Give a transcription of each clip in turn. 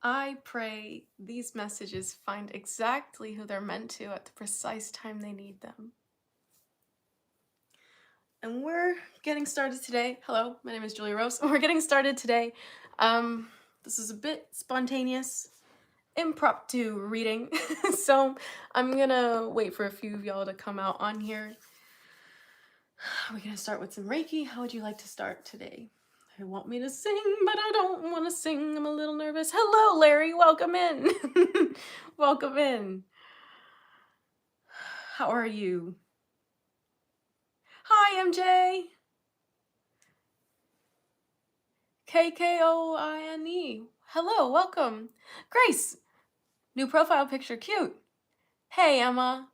I pray these messages find exactly who they're meant to at the precise time they need them. And we're getting started today. Hello, my name is Julia Rose. We're getting started today. This is a bit spontaneous, impromptu reading. So I'm gonna wait for a few of y'all to come out on here. We're gonna start with some Reiki. How would you like to start today? They want me to sing, but I don't want to sing. I'm a little nervous. Hello, Larry. Welcome in. Welcome in. How are you? Hi, MJ. KKOINE. Hello, welcome. Grace. New profile picture, cute. Hey, Emma.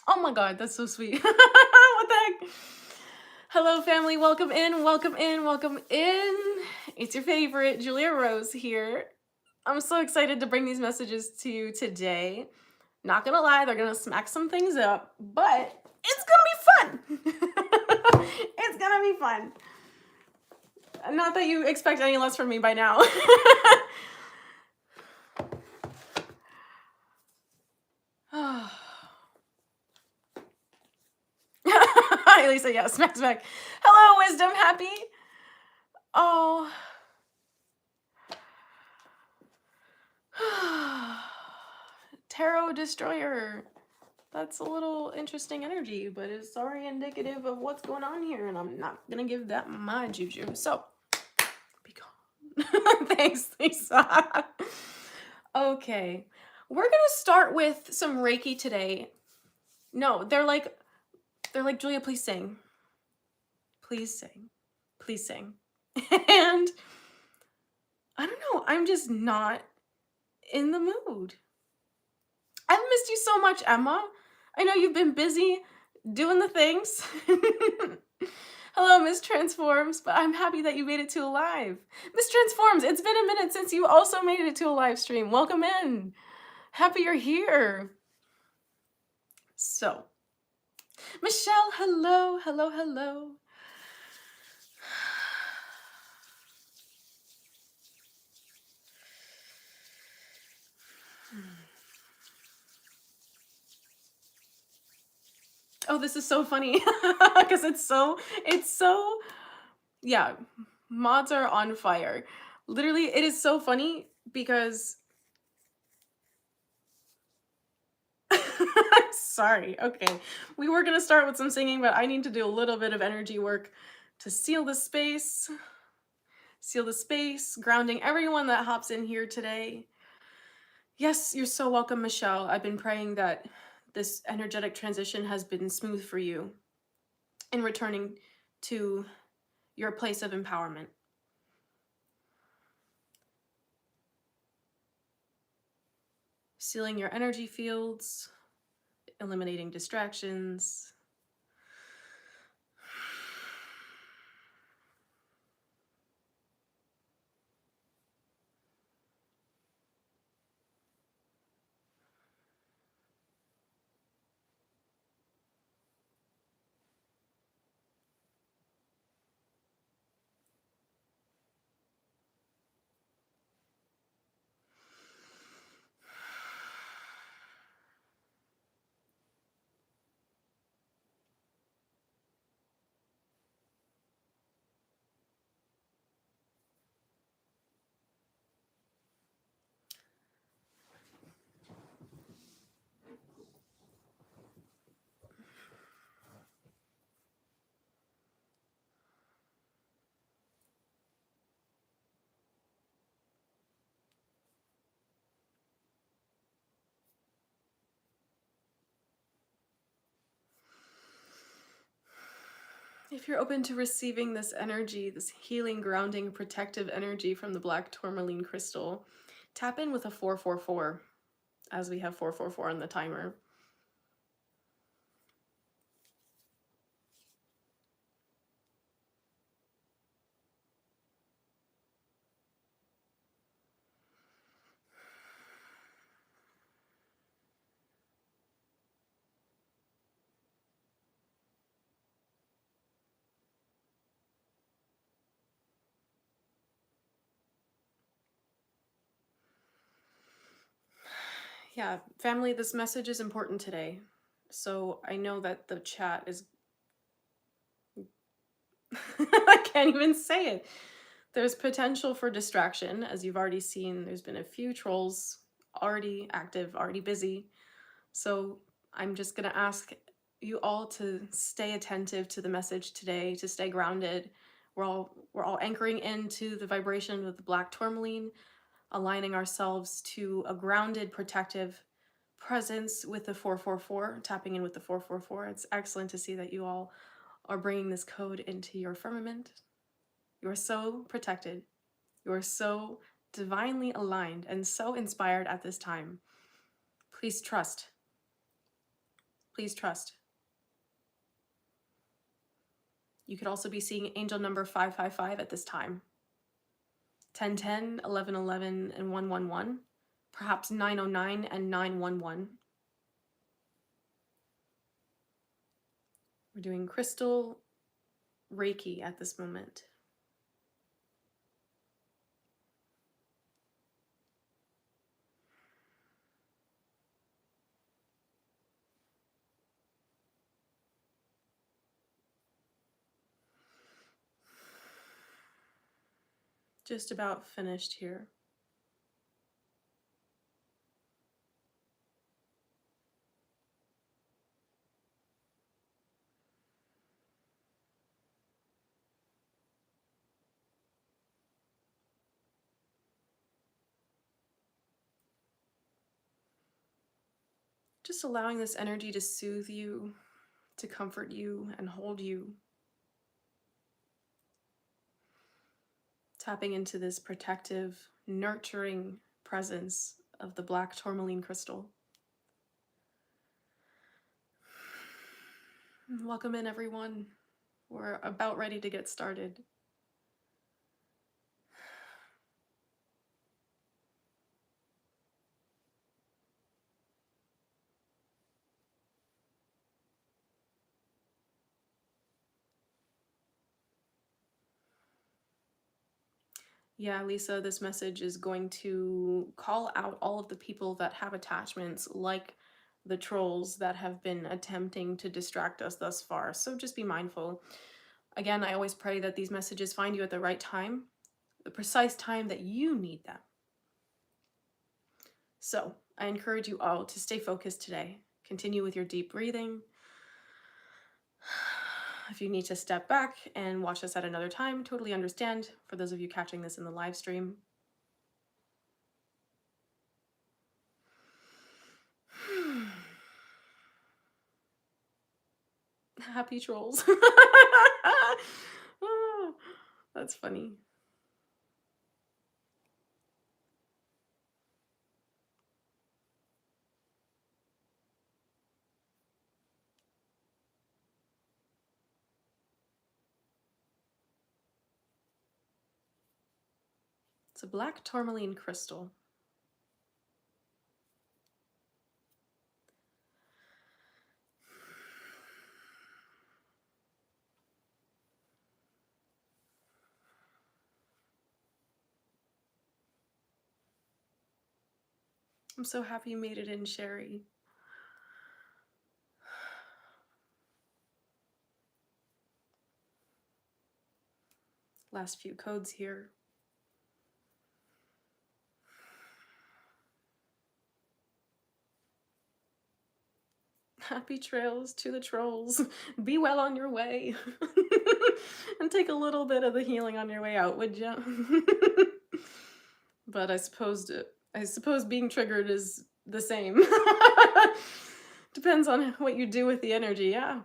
Oh my God, that's so sweet. What the heck? Hello, family. Welcome in, welcome in, welcome in. It's your favorite, Julia Rose here. I'm so excited to bring these messages to you today. Not gonna lie, they're gonna smack some things up, but it's gonna be fun. It's gonna be fun. Not that you expect any less from me by now. Hi, Lisa. Yeah, smack, smack. Hello, Wisdom. Happy. Oh. Tarot Destroyer. That's a little interesting energy, but it's already indicative of what's going on here, and I'm not gonna give that my juju. So, be calm. Thanks, Lisa. Okay, we're gonna start with some Reiki today. No, they're like, Julia, please sing. Please sing. Please sing. And I don't know, I'm just not in the mood. I've missed you so much, Emma. I know you've been busy doing the things. Hello, Miss Transforms, but I'm happy that you made it to a live. Miss Transforms, it's been a minute since you also made it to a live stream. Welcome in. Happy you're here. So, Michelle, hello, hello, hello. Oh, this is so funny because it's so, yeah, mods are on fire. Literally, it is so funny because, sorry, okay. We were going to start with some singing, but I need to do a little bit of energy work to seal the space, grounding everyone that hops in here today. Yes, you're so welcome, Michelle. I've been praying that this energetic transition has been smooth for you in returning to your place of empowerment. Sealing your energy fields, eliminating distractions. If you're open to receiving this energy, this healing, grounding, protective energy from the black tourmaline crystal, tap in with a 444, as we have 444 on the timer. Yeah, family, this message is important today. So I know that the chat is... I can't even say it. There's potential for distraction, as you've already seen. There's been a few trolls already active, already busy. So I'm just going to ask you all to stay attentive to the message today, to stay grounded. We're all anchoring into the vibration of the black tourmaline, aligning ourselves to a grounded, protective presence with the 444, tapping in with the 444. It's excellent to see that you all are bringing this code into your firmament. You are so protected. You are so divinely aligned and so inspired at this time. Please trust. Please trust. You could also be seeing angel number 555 at this time. 1010, 1111, and 111. Perhaps 909 and 911. We're doing crystal Reiki at this moment. Just about finished here. Just allowing this energy to soothe you, to comfort you and hold you. Tapping into this protective, nurturing presence of the black tourmaline crystal. Welcome in, everyone. We're about ready to get started. Yeah, Lisa, this message is going to call out all of the people that have attachments, like the trolls that have been attempting to distract us thus far. So just be mindful. Again, I always pray that these messages find you at the right time, the precise time that you need them. So I encourage you all to stay focused today. Continue with your deep breathing. If you need to step back and watch this at another time, totally understand. For those of you catching this in the live stream. Happy trolls. Oh, that's funny. It's a black tourmaline crystal. I'm so happy you made it in, Sherry. Last few codes here. Happy trails to the trolls. Be well on your way. And take a little bit of the healing on your way out, would you? But I suppose being triggered is the same. Depends on what you do with the energy, yeah.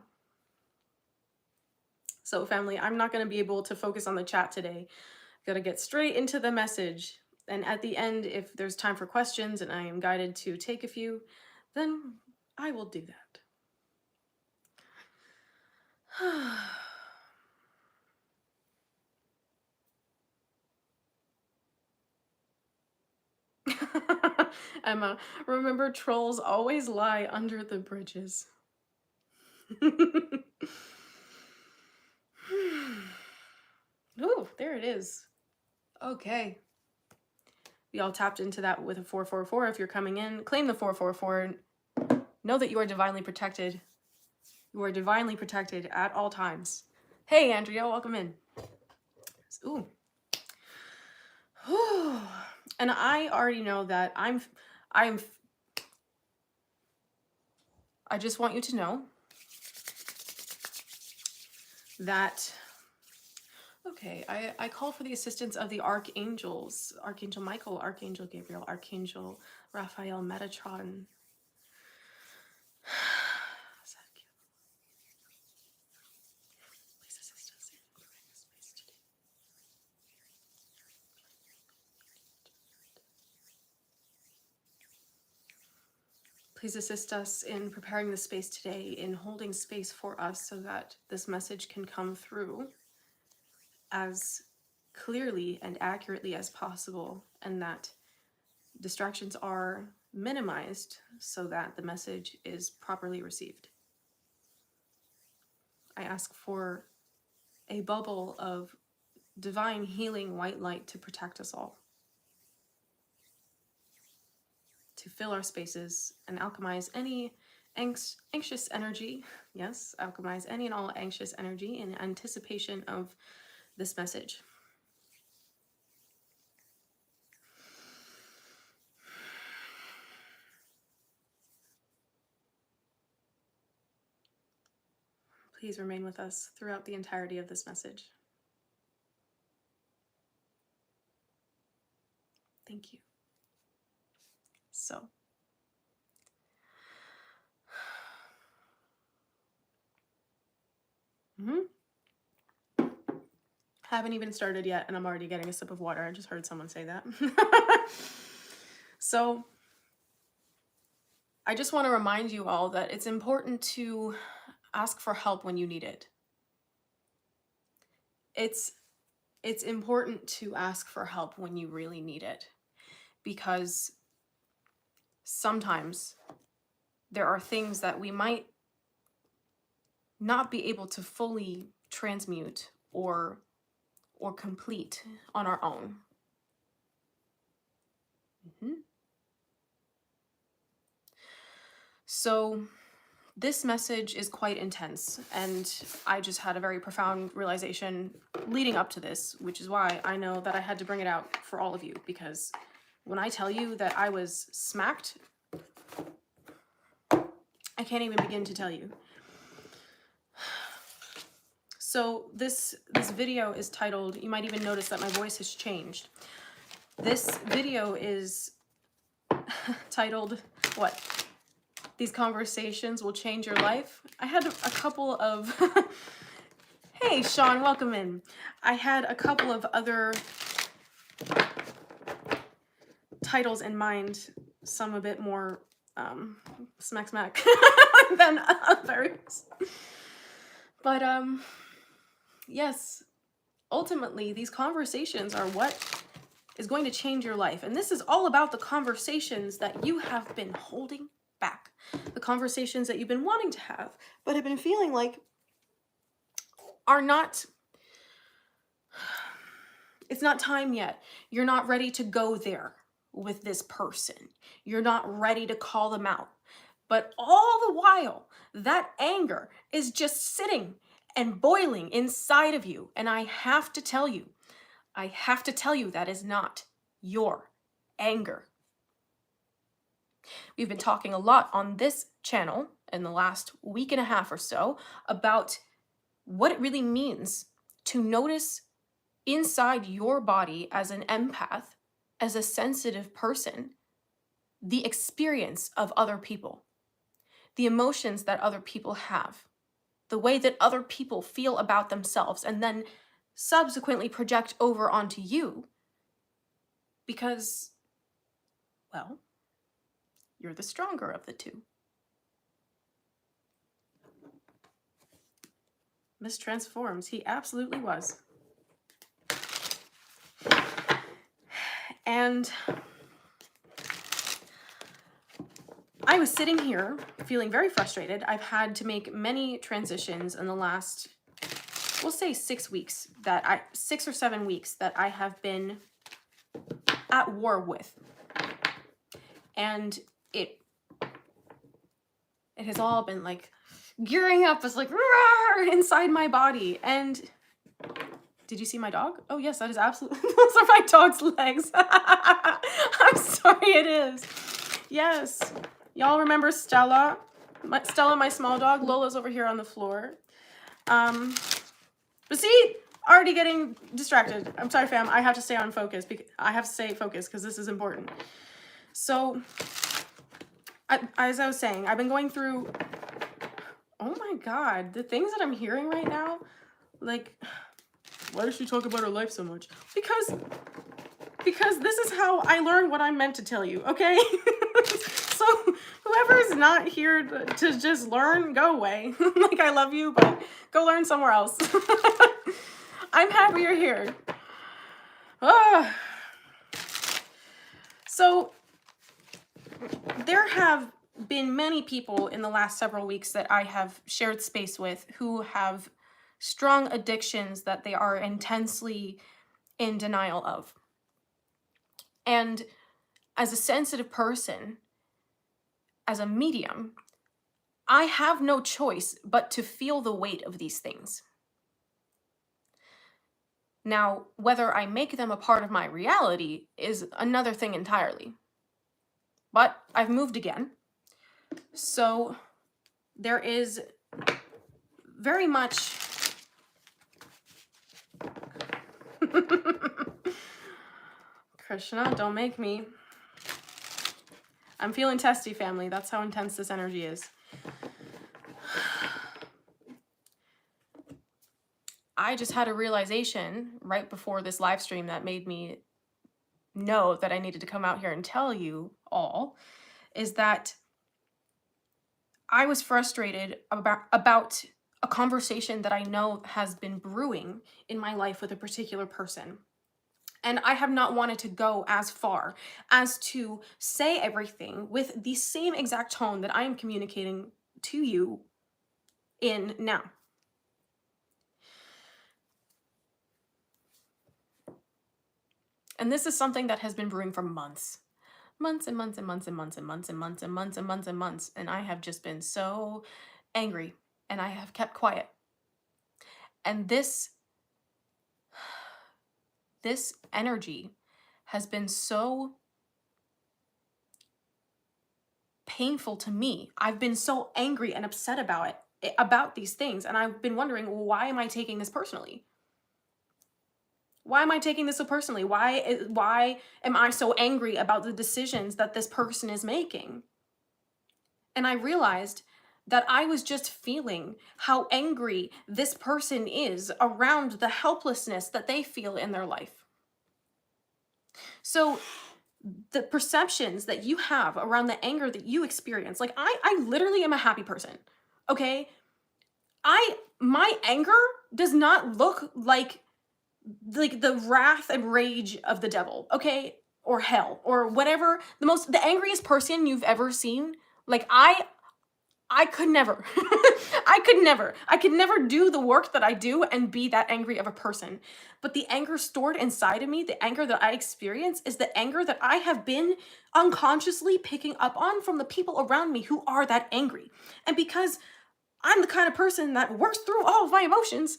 So family, I'm not going to be able to focus on the chat today. I've got to get straight into the message. And at the end, if there's time for questions and I am guided to take a few, then I will do that. Emma, remember, trolls always lie under the bridges. Ooh, there it is. Okay. We all tapped into that with a 444. If you're coming in, claim the 444. Know that you are divinely protected. You are divinely protected at all times. Hey, Andrea, welcome in. Ooh. And I already know that I just want you to know that, okay, I call for the assistance of the archangels, Archangel Michael, Archangel Gabriel, Archangel Raphael, Metatron. Please assist us in preparing the space today. Please assist us in preparing the space today, in holding space for us so that this message can come through as clearly and accurately as possible, and that distractions are minimized so that the message is properly received. I ask for a bubble of divine healing white light to protect us all, to fill our spaces and alchemize any anxious energy. Yes, alchemize any and all anxious energy in anticipation of this message. Please remain with us throughout the entirety of this message. Thank you. So, haven't even started yet, and I'm already getting a sip of water. I just heard someone say that. So, I just want to remind you all that it's important to ask for help when you need it. It's important to ask for help when you really need it, because sometimes there are things that we might not be able to fully transmute or complete on our own. So this message is quite intense, and I just had a very profound realization leading up to this, which is why I know that I had to bring it out for all of you, because when I tell you that I was smacked, I can't even begin to tell you. So this video is titled, you might even notice that my voice has changed. This video is titled, what? These conversations will change your life. I had a couple of, hey Sean, welcome in. I had a couple of other titles in mind, some a bit more smack than others. But yes, ultimately these conversations are what is going to change your life. And this is all about the conversations that you have been holding back. The conversations that you've been wanting to have, but have been feeling like are not, it's not time yet. You're not ready to go there with this person. You're not ready to call them out. But all the while, that anger is just sitting and boiling inside of you. And I have to tell you that is not your anger. We've been talking a lot on this channel in the last week and a half or so about what it really means to notice inside your body as an empath, as a sensitive person, the experience of other people, the emotions that other people have, the way that other people feel about themselves, and then subsequently project over onto you because, well, you're the stronger of the two. Miss Transforms, he absolutely was. And I was sitting here feeling very frustrated. I've had to make many transitions in the last, we'll say 6 weeks, 6 or 7 weeks that I have been at war with. And it has all been like gearing up. It's like roar inside my body. And did you see my dog? Oh yes, that is absolutely, those are my dog's legs. I'm sorry, it is. Yes. Y'all remember Stella? Stella, my small dog. Lola's over here on the floor. But see, already getting distracted. I'm sorry, fam. I have to stay on focus. I have to stay focused because this is important. So, as I was saying, I've been going through, oh my God, the things that I'm hearing right now, like, why does she talk about her life so much? Because this is how I learn what I'm meant to tell you, okay? So whoever's not here to just learn, go away. Like, I love you, but go learn somewhere else. I'm happy you're here. So there have been many people in the last several weeks that I have shared space with who have strong addictions that they are intensely in denial of. And as a sensitive person, as a medium, I have no choice but to feel the weight of these things. Now, whether I make them a part of my reality is another thing entirely. But I've moved again. So there is very much Krishna, don't make me. I'm feeling testy, family. That's how intense this energy is. I just had a realization right before this live stream that made me know that I needed to come out here and tell you all, is that I was frustrated about a conversation that I know has been brewing in my life with a particular person. And I have not wanted to go as far as to say everything with the same exact tone that I am communicating to you in now. And this is something that has been brewing for months. Months and months and months and months and months and months and months and months and months. And I have just been so angry and I have kept quiet. And this energy has been so painful to me. I've been so angry and upset about these things. And I've been wondering, why am I taking this personally? Why am I taking this so personally? Why am I so angry about the decisions that this person is making? And I realized that I was just feeling how angry this person is around the helplessness that they feel in their life. So the perceptions that you have around the anger that you experience, like I literally am a happy person, okay? My anger does not look like the wrath and rage of the devil, okay? Or hell, or whatever. The angriest person you've ever seen, like I could never, I could never do the work that I do and be that angry of a person. But the anger stored inside of me, the anger that I experience, is the anger that I have been unconsciously picking up on from the people around me who are that angry. And because I'm the kind of person that works through all of my emotions,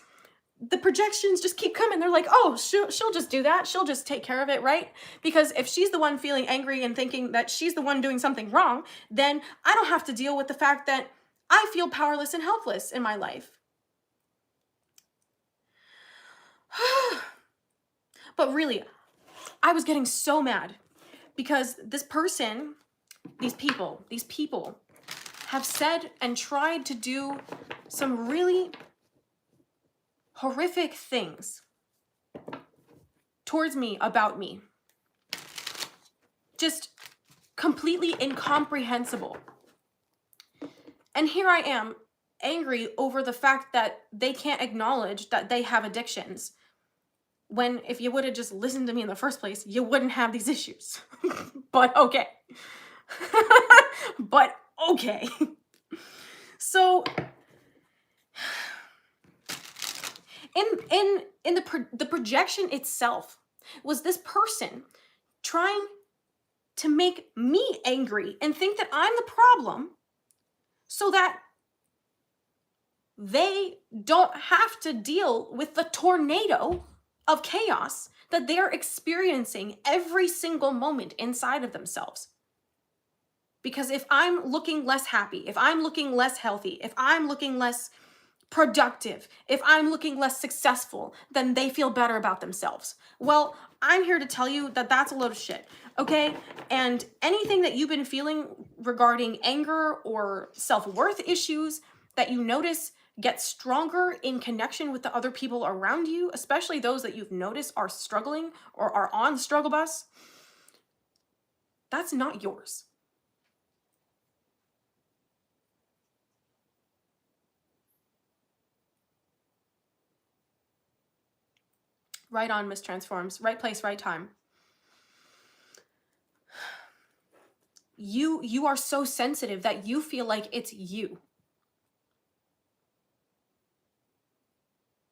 the projections just keep coming. They're like, oh, she'll just do that. She'll just take care of it, right? Because if she's the one feeling angry and thinking that she's the one doing something wrong, then I don't have to deal with the fact that I feel powerless and helpless in my life. But really, I was getting so mad because this person, these people have said and tried to do some really horrific things towards me, about me. Just completely incomprehensible. And here I am, angry over the fact that they can't acknowledge that they have addictions, when if you would have just listened to me in the first place, you wouldn't have these issues. But okay. But okay. So in the projection itself was this person trying to make me angry and think that I'm the problem so that they don't have to deal with the tornado of chaos that they're experiencing every single moment inside of themselves. Because if I'm looking less happy, if I'm looking less healthy, if I'm looking less productive, if I'm looking less successful, then they feel better about themselves. Well, I'm here to tell you that that's a load of shit, okay? And anything that you've been feeling regarding anger or self-worth issues that you notice get stronger in connection with the other people around you, especially those that you've noticed are struggling or are on the struggle bus, that's not yours. Right on, Miss Transforms. Right place, right time. You are so sensitive that you feel like it's you.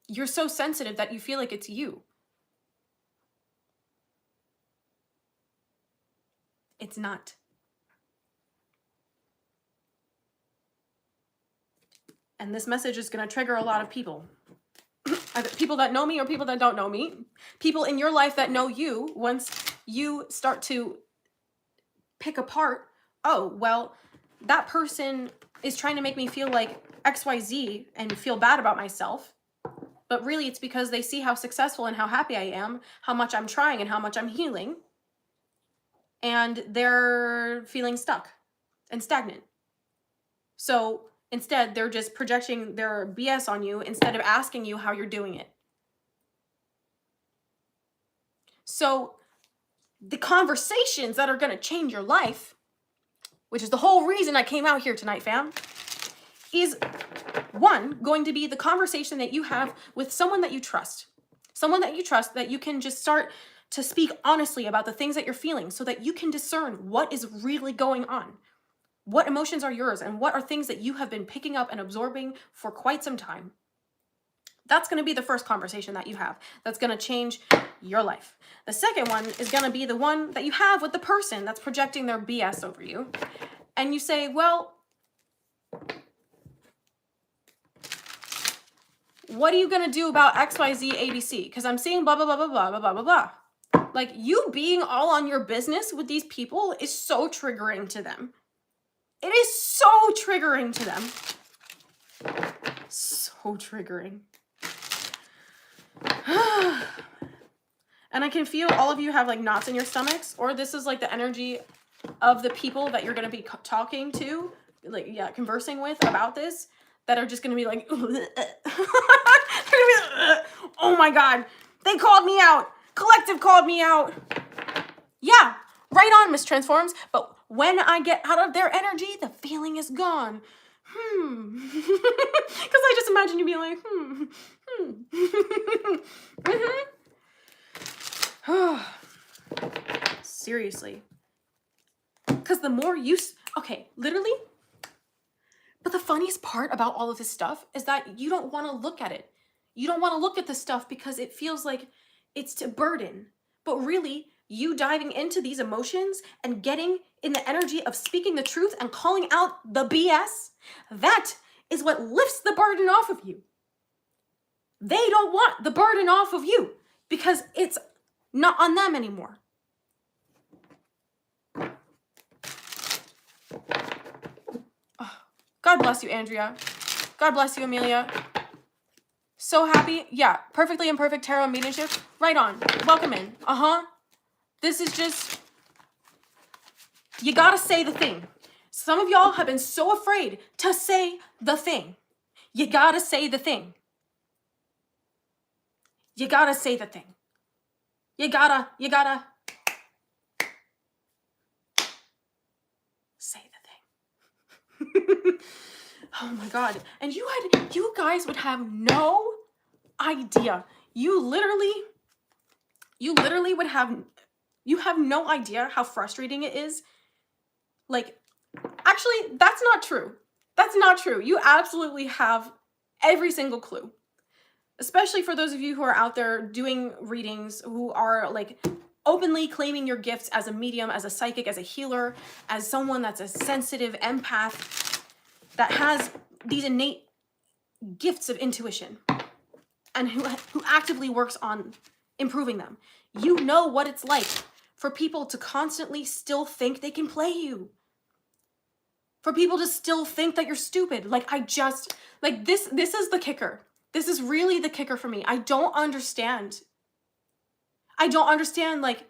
You're so sensitive that you feel like it's you. It's not. And this message is going to trigger a lot of people. Either people that know me or people that don't know me. People in your life that know you, once you start to pick apart, oh, well, that person is trying to make me feel like XYZ and feel bad about myself. But really it's because they see how successful and how happy I am, how much I'm trying and how much I'm healing. And they're feeling stuck and stagnant. So instead, they're just projecting their BS on you instead of asking you how you're doing it. So the conversations that are going to change your life, which is the whole reason I came out here tonight, fam, is one, going to be the conversation that you have with someone that you trust. Someone that you trust that you can just start to speak honestly about the things that you're feeling so that you can discern what is really going on. What emotions are yours and what are things that you have been picking up and absorbing for quite some time. That's going to be the first conversation that you have. That's going to change your life. The second one is going to be the one that you have with the person that's projecting their BS over you. And you say, well, what are you going to do about XYZ ABC? Because I'm seeing blah, blah, blah, blah, blah, blah, blah, blah. Like, you being all on your business with these people is so triggering to them. It is so triggering to them. So triggering. And I can feel all of you have like knots in your stomachs, or this is like the energy of the people that you're going to be talking to, like, yeah, conversing with about this, that are just going to be like, they're gonna be like, oh my God, they called me out. Collective called me out. Yeah, right on, Miss Transforms. But when I get out of their energy, the feeling is gone. Because I just imagine you being like, Seriously. Because the more you, okay, literally. But the funniest part about all of this stuff is that you don't want to look at it. You don't want to look at this stuff because it feels like it's a burden. But really, you diving into these emotions and getting in the energy of speaking the truth and calling out the BS, that is what lifts the burden off of you. They don't want the burden off of you because it's not on them anymore. Oh, God bless you, Andrea. God bless you, Amelia. So happy. Yeah, perfectly imperfect tarot mediumship. Right on. Welcome in. This is just, you gotta say the thing. Some of y'all have been so afraid to say the thing. You gotta say the thing. You gotta say the thing. You gotta say the thing. Oh my God. And you guys would have no idea. You literally would have, you have no idea how frustrating it is. Like, actually, that's not true. That's not true. You absolutely have every single clue. Especially for those of you who are out there doing readings, who are like openly claiming your gifts as a medium, as a psychic, as a healer, as someone that's a sensitive empath that has these innate gifts of intuition and who actively works on improving them. You know what it's like for people to constantly still think they can play you. For people to still think that you're stupid. Like, this is the kicker. This is really the kicker for me. I don't understand. Like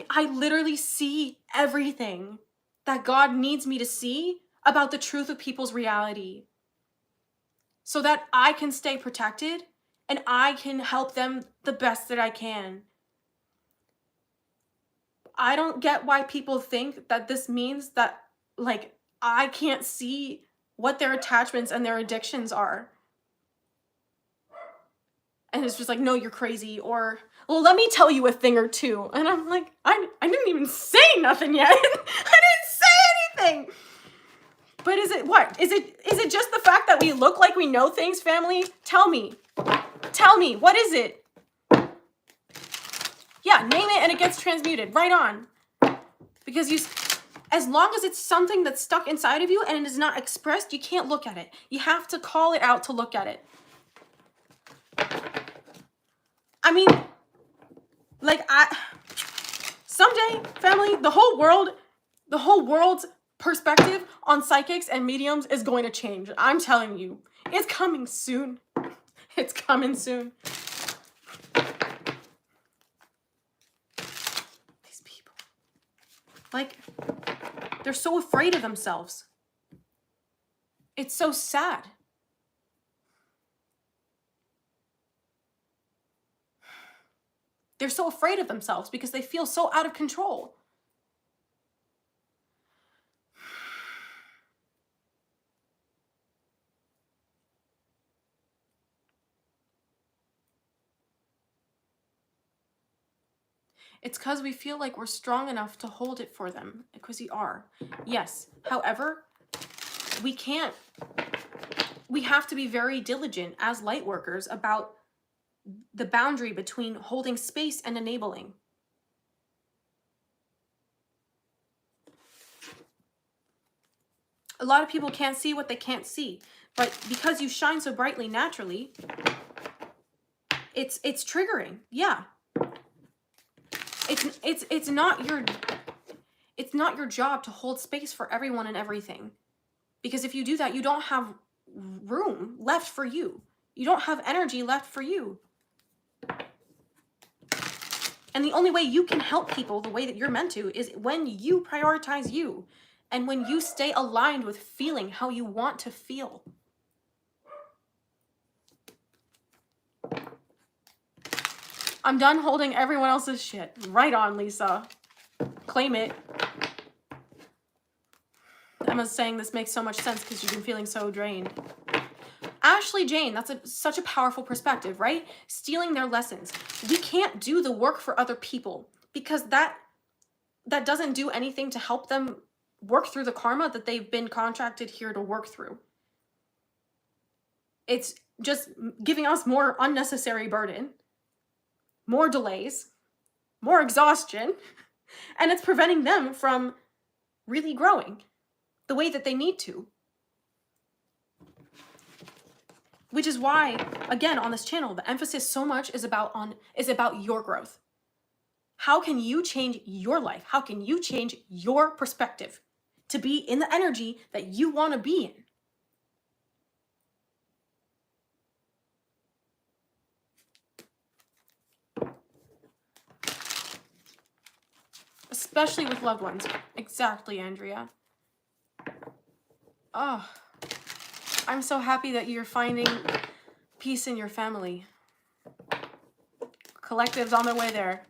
I literally see everything that God needs me to see about the truth of people's reality so that I can stay protected and I can help them the best that I can. I don't get why people think that this means that, like, I can't see what their attachments and their addictions are. And it's just like, no, you're crazy, or, well, let me tell you a thing or two. And I'm like, I didn't even say nothing yet. I didn't say anything. But is it what? Is it just the fact that we look like we know things, family? Tell me. What is it? Yeah, name it and it gets transmuted. Right on. Because as long as it's something that's stuck inside of you and it is not expressed, you can't look at it. You have to call it out to look at it. I mean, like, someday, family, the whole world's perspective on psychics and mediums is going to change. I'm telling you, it's coming soon. It's coming soon. These people, like, they're so afraid of themselves. It's so sad. They're so afraid of themselves because they feel so out of control. It's because we feel like we're strong enough to hold it for them, because we are. Yes. However, we can't. We have to be very diligent as light workers about the boundary between holding space and enabling. A lot of people can't see what they can't see, but because you shine so brightly naturally, it's triggering. Yeah. It's not your job to hold space for everyone and everything. Because if you do that, you don't have room left for you. You don't have energy left for you. And the only way you can help people the way that you're meant to is when you prioritize you and when you stay aligned with feeling how you want to feel. I'm done holding everyone else's shit. Right on, Lisa. Claim it. Emma's saying this makes so much sense because you've been feeling so drained. Ashley Jane, that's such a powerful perspective, right? Stealing their lessons. We can't do the work for other people because that doesn't do anything to help them work through the karma that they've been contracted here to work through. It's just giving us more unnecessary burden, more delays, more exhaustion, and it's preventing them from really growing the way that they need to. Which is why, again, on this channel, the emphasis so much is about your growth. How can you change your life? How can you change your perspective to be in the energy that you want to be in? Especially with loved ones. Exactly, Andrea. Oh, I'm so happy that you're finding peace in your family. Collective's on their way there.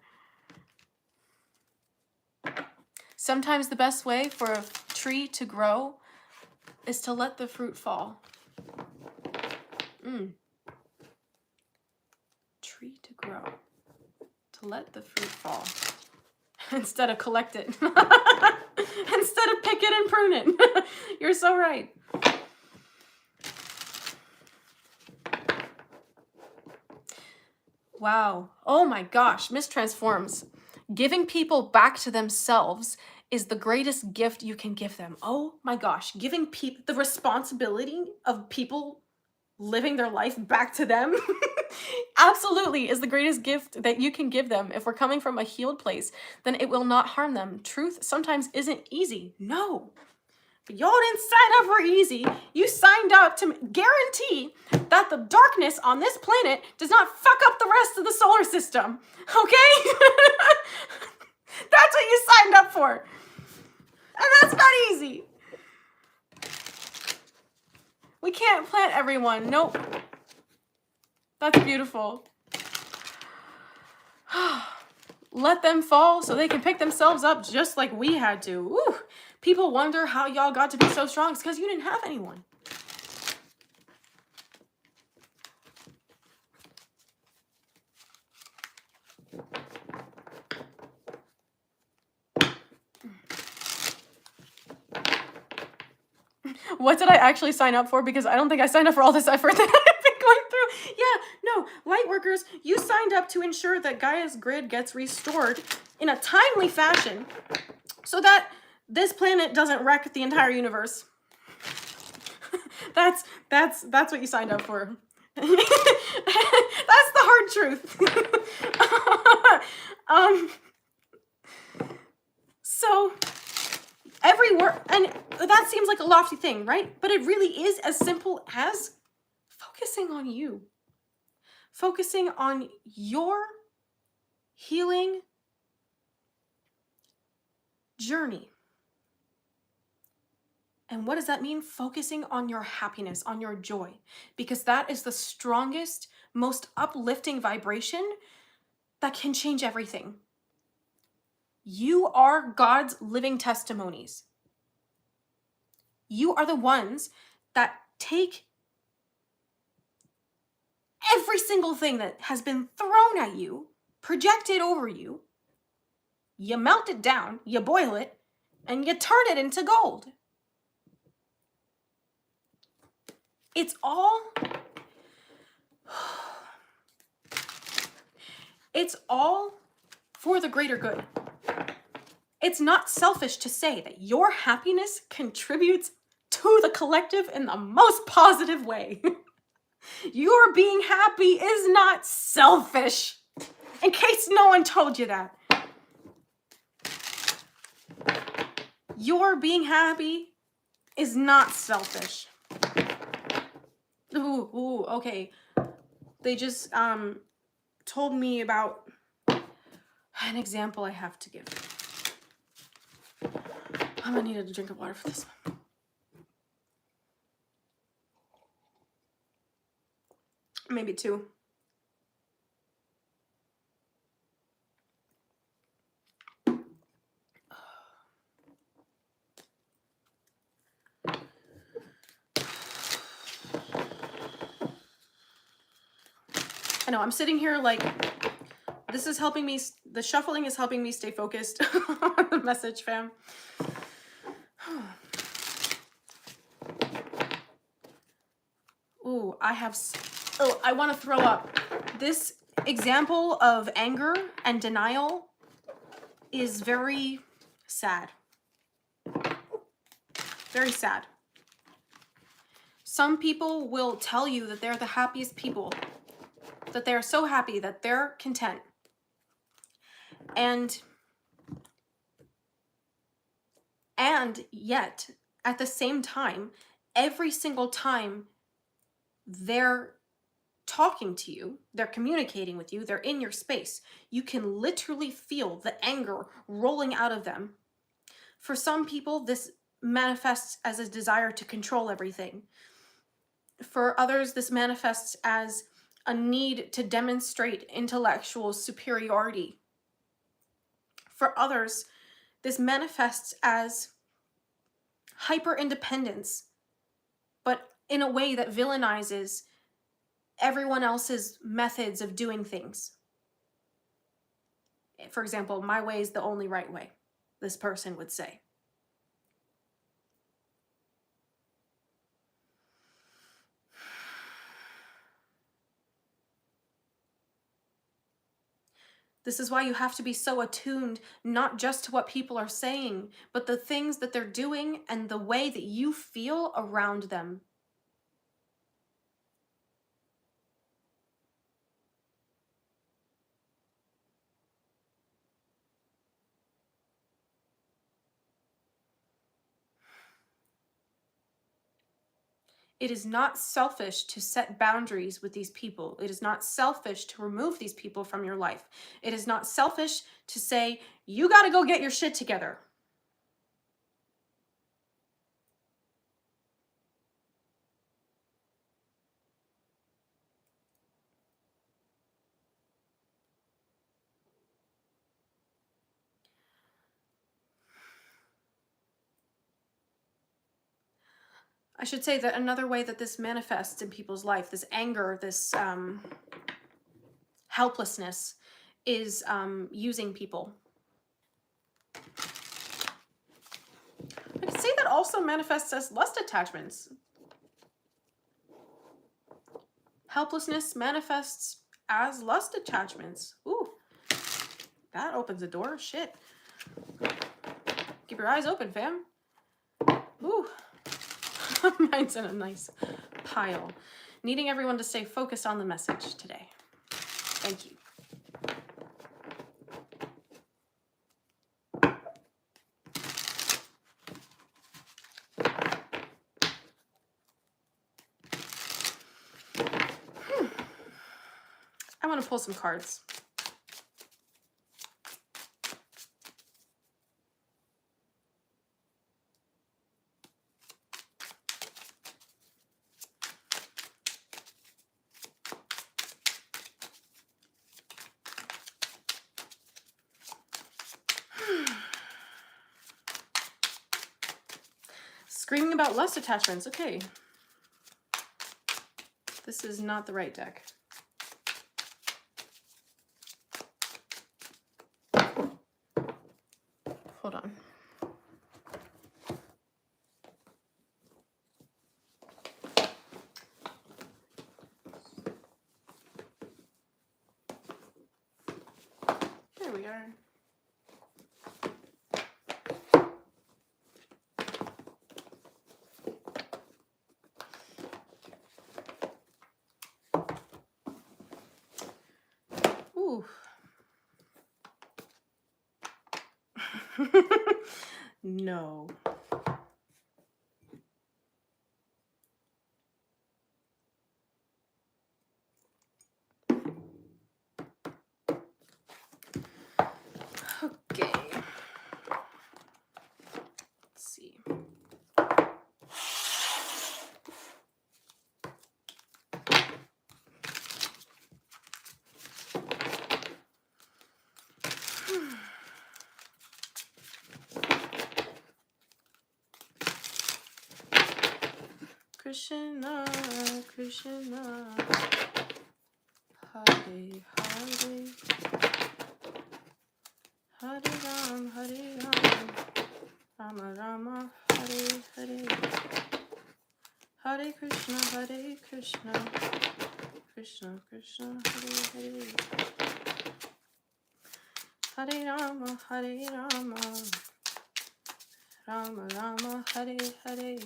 Sometimes the best way for a tree to grow is to let the fruit fall. Tree to grow. To let the fruit fall. Instead of collect it. Instead of pick it and prune it. You're so right. Wow. Oh my gosh, Miss Transforms. Giving people back to themselves is the greatest gift you can give them. Oh my gosh, giving people the responsibility of people living their life back to them absolutely is the greatest gift that you can give them. If we're coming from a healed place, then it will not harm them. Truth sometimes isn't easy. No. But y'all didn't sign up for easy. You signed up to guarantee that the darkness on this planet does not fuck up the rest of the solar system. Okay? That's what you signed up for. And that's not easy. We can't plant everyone. Nope. That's beautiful. Let them fall so they can pick themselves up just like we had to. Woo. People wonder how y'all got to be so strong. It's because you didn't have anyone. What did I actually sign up for? Because I don't think I signed up for all this effort that I've been going through. Yeah, no, light workers, you signed up to ensure that Gaia's grid gets restored in a timely fashion so that this planet doesn't wreck the entire universe. That's what you signed up for. That's the hard truth. So every word, and that seems like a lofty thing, right? But it really is as simple as focusing on you. Focusing on your healing journey. And what does that mean? Focusing on your happiness, on your joy, because that is the strongest, most uplifting vibration that can change everything. You are God's living testimonies. You are the ones that take every single thing that has been thrown at you, projected over you, you melt it down, you boil it, and you turn it into gold. It's all for the greater good. It's not selfish to say that your happiness contributes to the collective in the most positive way. Your being happy is not selfish. In case no one told you that. Your being happy is not selfish. Ooh, okay. They just told me about an example I have to give. I'm gonna need a drink of water for this one. Maybe two. I know, I'm sitting here like, this is helping me, the shuffling is helping me stay focused on the message, fam. Ooh, I want to throw up. This example of anger and denial is very sad. Very sad. Some people will tell you that they're the happiest people, that they're so happy, that they're content. And yet, at the same time, every single time they're talking to you, they're communicating with you, they're in your space, you can literally feel the anger rolling out of them. For some people, this manifests as a desire to control everything. For others, this manifests as a need to demonstrate intellectual superiority. For others, this manifests as hyper-independence, but in a way that villainizes everyone else's methods of doing things. For example, my way is the only right way, this person would say. This is why you have to be so attuned, not just to what people are saying, but the things that they're doing and the way that you feel around them. It is not selfish to set boundaries with these people. It is not selfish to remove these people from your life. It is not selfish to say, you got to go get your shit together. I should say that another way that this manifests in people's life, this anger, this helplessness, is using people. I could say that also manifests as lust attachments. Helplessness manifests as lust attachments. Ooh, that opens a door. Shit. Keep your eyes open, fam. Ooh. Mine's in a nice pile. Needing everyone to stay focused on the message today. Thank you. I want to pull some cards. Screaming about lust attachments. Okay. This is not the right deck. Hold on. There we are. Ooh. No. Okay. Let's see. Krishna, Krishna, Hare Hare, Hare Ram, Rama Rama, Hare Hare, Hare Krishna, Krishna Krishna, Hare Hare, Hare Rama, Rama Rama, Hare Hare.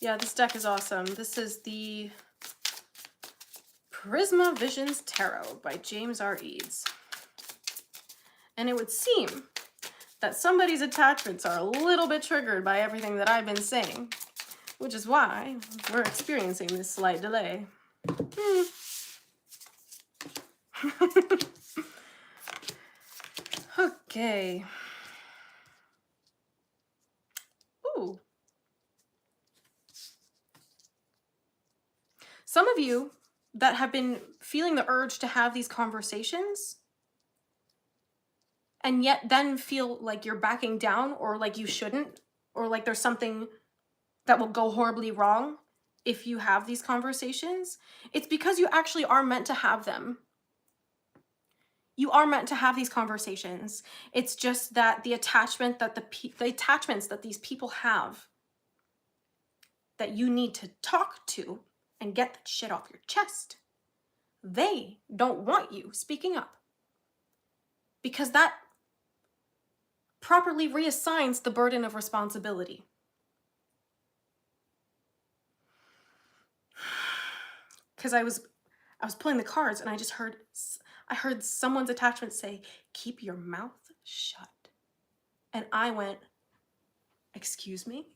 Yeah, this deck is awesome. This is the Prisma Visions Tarot by James R. Eads. And it would seem that somebody's attachments are a little bit triggered by everything that I've been saying, which is why we're experiencing this slight delay. Okay. Ooh. Some of you that have been feeling the urge to have these conversations and yet then feel like you're backing down, or like you shouldn't, or like there's something that will go horribly wrong if you have these conversations, it's because you actually are meant to have them. You are meant to have these conversations. It's just that the attachment that the attachments that these people have, that you need to talk to and get that shit off your chest. They don't want you speaking up, because that properly reassigns the burden of responsibility. Because I was pulling the cards and I just heard someone's attachment say, "Keep your mouth shut." And I went, "Excuse me?"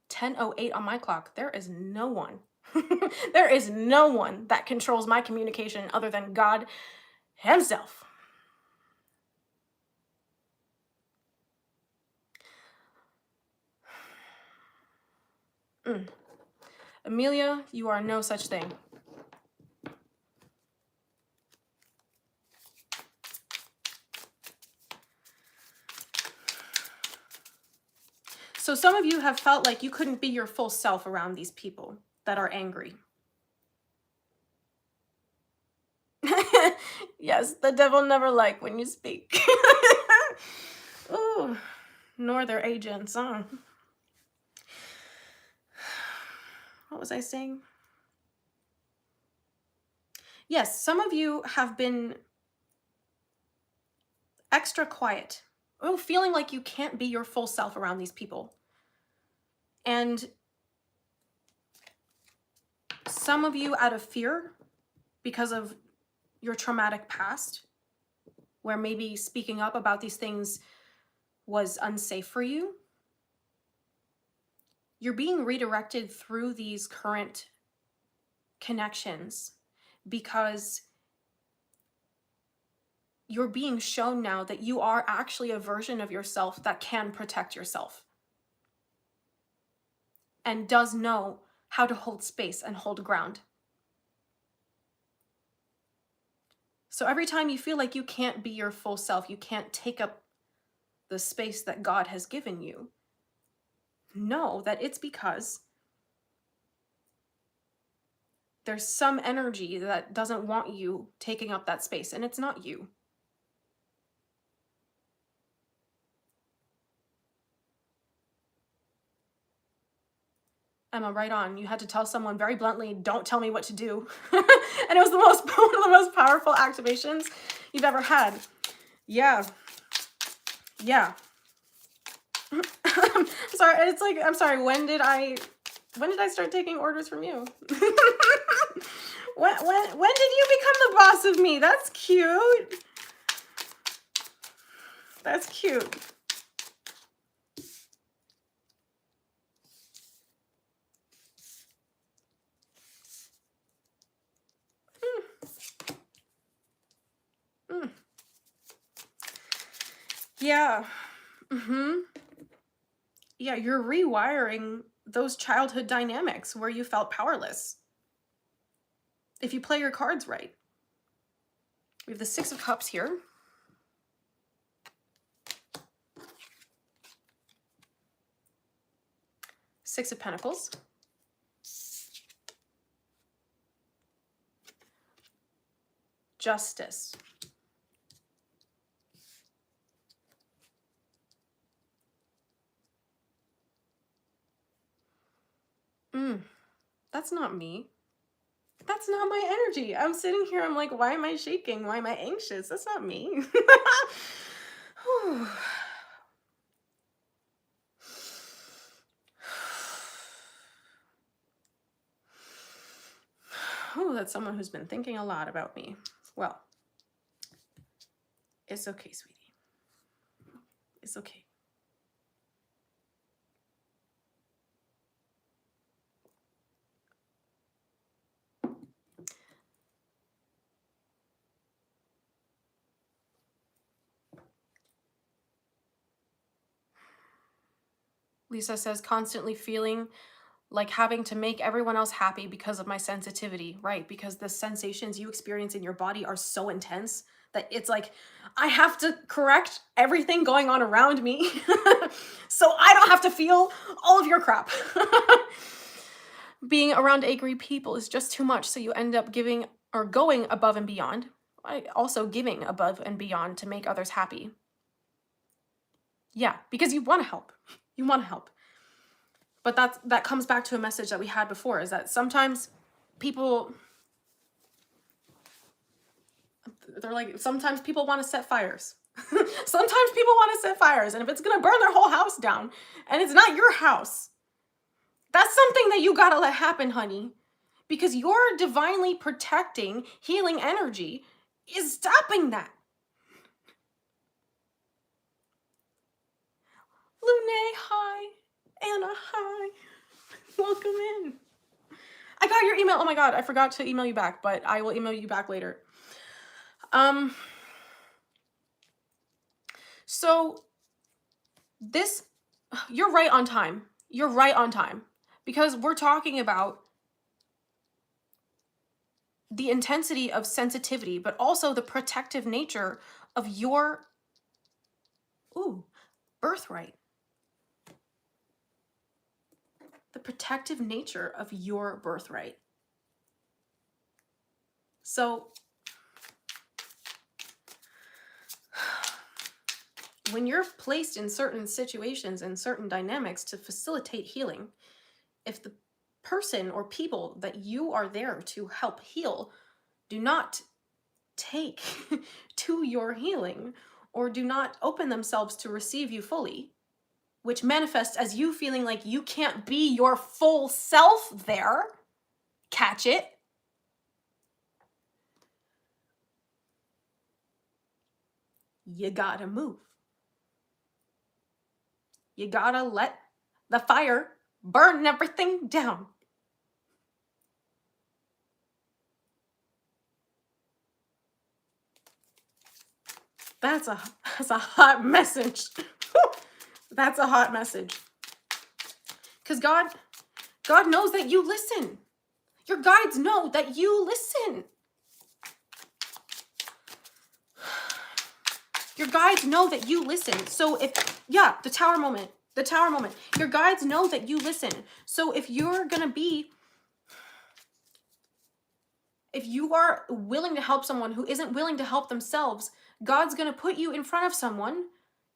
10:08 on my clock. There is no one. There is no one that controls my communication other than God himself. Amelia, you are no such thing. So some of you have felt like you couldn't be your full self around these people that are angry. Yes, the devil never likes when you speak. Ooh, nor their agents. What was I saying? Yes, some of you have been extra quiet. Feeling like you can't be your full self around these people. And some of you out of fear because of your traumatic past, where maybe speaking up about these things was unsafe for you, you're being redirected through these current connections because you're being shown now that you are actually a version of yourself that can protect yourself and does know how to hold space and hold ground. So every time you feel like you can't be your full self, you can't take up the space that God has given you, know that it's because there's some energy that doesn't want you taking up that space, and it's not you. Emma, right on. You had to tell someone very bluntly, "Don't tell me what to do." And it was one of the most powerful activations you've ever had. Yeah. Yeah. Sorry, it's like, I'm sorry, when did I start taking orders from you? When did you become the boss of me? That's cute. That's cute. Yeah. Yeah, you're rewiring those childhood dynamics where you felt powerless. If you play your cards right. We have the Six of Cups here. Six of Pentacles. Justice. That's not me. That's not my energy. I'm sitting here, I'm like, why am I shaking? Why am I anxious? That's not me. Oh, that's someone who's been thinking a lot about me. Well, it's okay, sweetie. It's okay. Lisa says, constantly feeling like having to make everyone else happy because of my sensitivity, right? Because the sensations you experience in your body are so intense that it's like, I have to correct everything going on around me so I don't have to feel all of your crap. Being around angry people is just too much, so you end up giving or going above and beyond. Also giving above and beyond to make others happy. Yeah, because you want to help. You want to help. But that comes back to a message that we had before, is that sometimes people, they're like, sometimes people want to set fires. Sometimes people want to set fires, and if it's going to burn their whole house down, and it's not your house, that's something that you got to let happen, honey. Because your divinely protecting, healing energy is stopping that. Lune, hi. Anna, hi. Welcome in. I got your email. Oh my God, I forgot to email you back, but I will email you back later. So this, you're right on time. You're right on time. Because we're talking about the intensity of sensitivity, but also the protective nature of your birthright. The protective nature of your birthright. So when you're placed in certain situations and certain dynamics to facilitate healing, if the person or people that you are there to help heal do not take to your healing or do not open themselves to receive you fully, which manifests as you feeling like you can't be your full self there, catch it, you gotta move. You gotta let the fire burn everything down. That's a hot message. That's a hot message. Because God knows that you listen. Your guides know that you listen. Your guides know that you listen. So if, the tower moment. Your guides know that you listen. So if you are willing to help someone who isn't willing to help themselves, God's going to put you in front of someone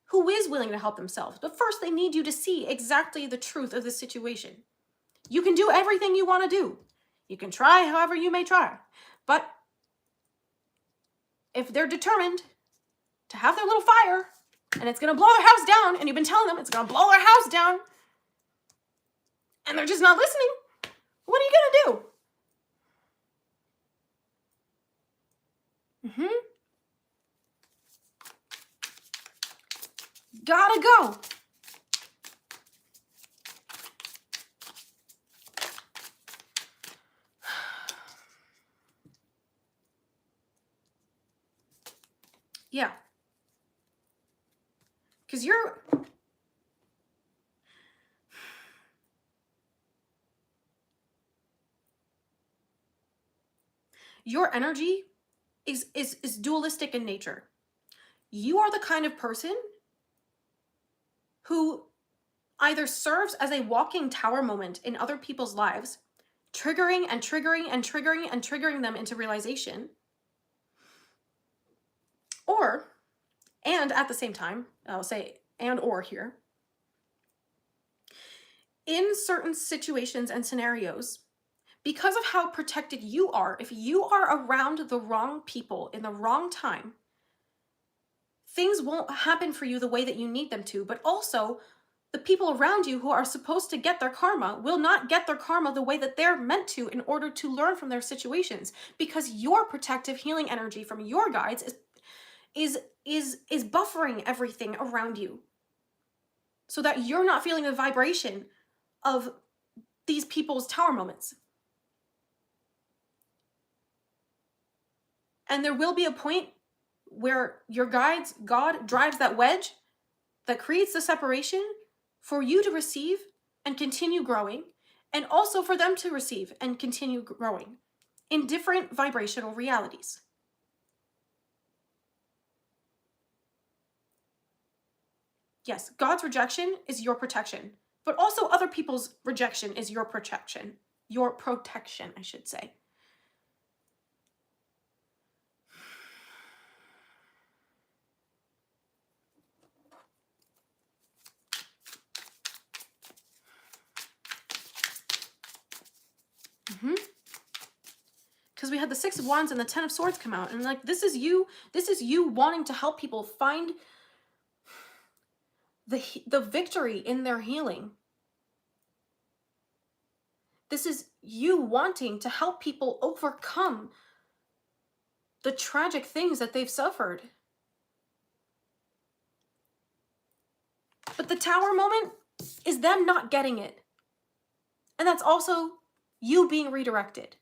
who is willing to help themselves. But first, they need you to see exactly the truth of the situation. You can do everything you want to do. You can try however you may try. But if they're determined to have their little fire and it's going to blow their house down, and you've been telling them it's going to blow their house down, and they're just not listening, what are you going to do? Gotta go. Yeah. Because your energy is dualistic in nature. You are the kind of person who either serves as a walking tower moment in other people's lives, triggering and triggering and triggering and triggering them into realization, and at the same time, I'll say and or here, in certain situations and scenarios, because of how protected you are, if you are around the wrong people in the wrong time, things won't happen for you the way that you need them to, but also the people around you who are supposed to get their karma will not get their karma the way that they're meant to in order to learn from their situations, because your protective healing energy from your guides is buffering everything around you so that you're not feeling the vibration of these people's tower moments. And there will be a point where your guides, God, drives that wedge that creates the separation for you to receive and continue growing and also for them to receive and continue growing in different vibrational realities. Yes, God's rejection is your protection, but also other people's rejection is your protection. Your protection, I should say. Because we had the Six of Wands and the Ten of Swords come out, and like, this is you wanting to help people find the victory in their healing. This is you wanting to help people overcome the tragic things that they've suffered. But the Tower moment is them not getting it. And that's also you being redirected.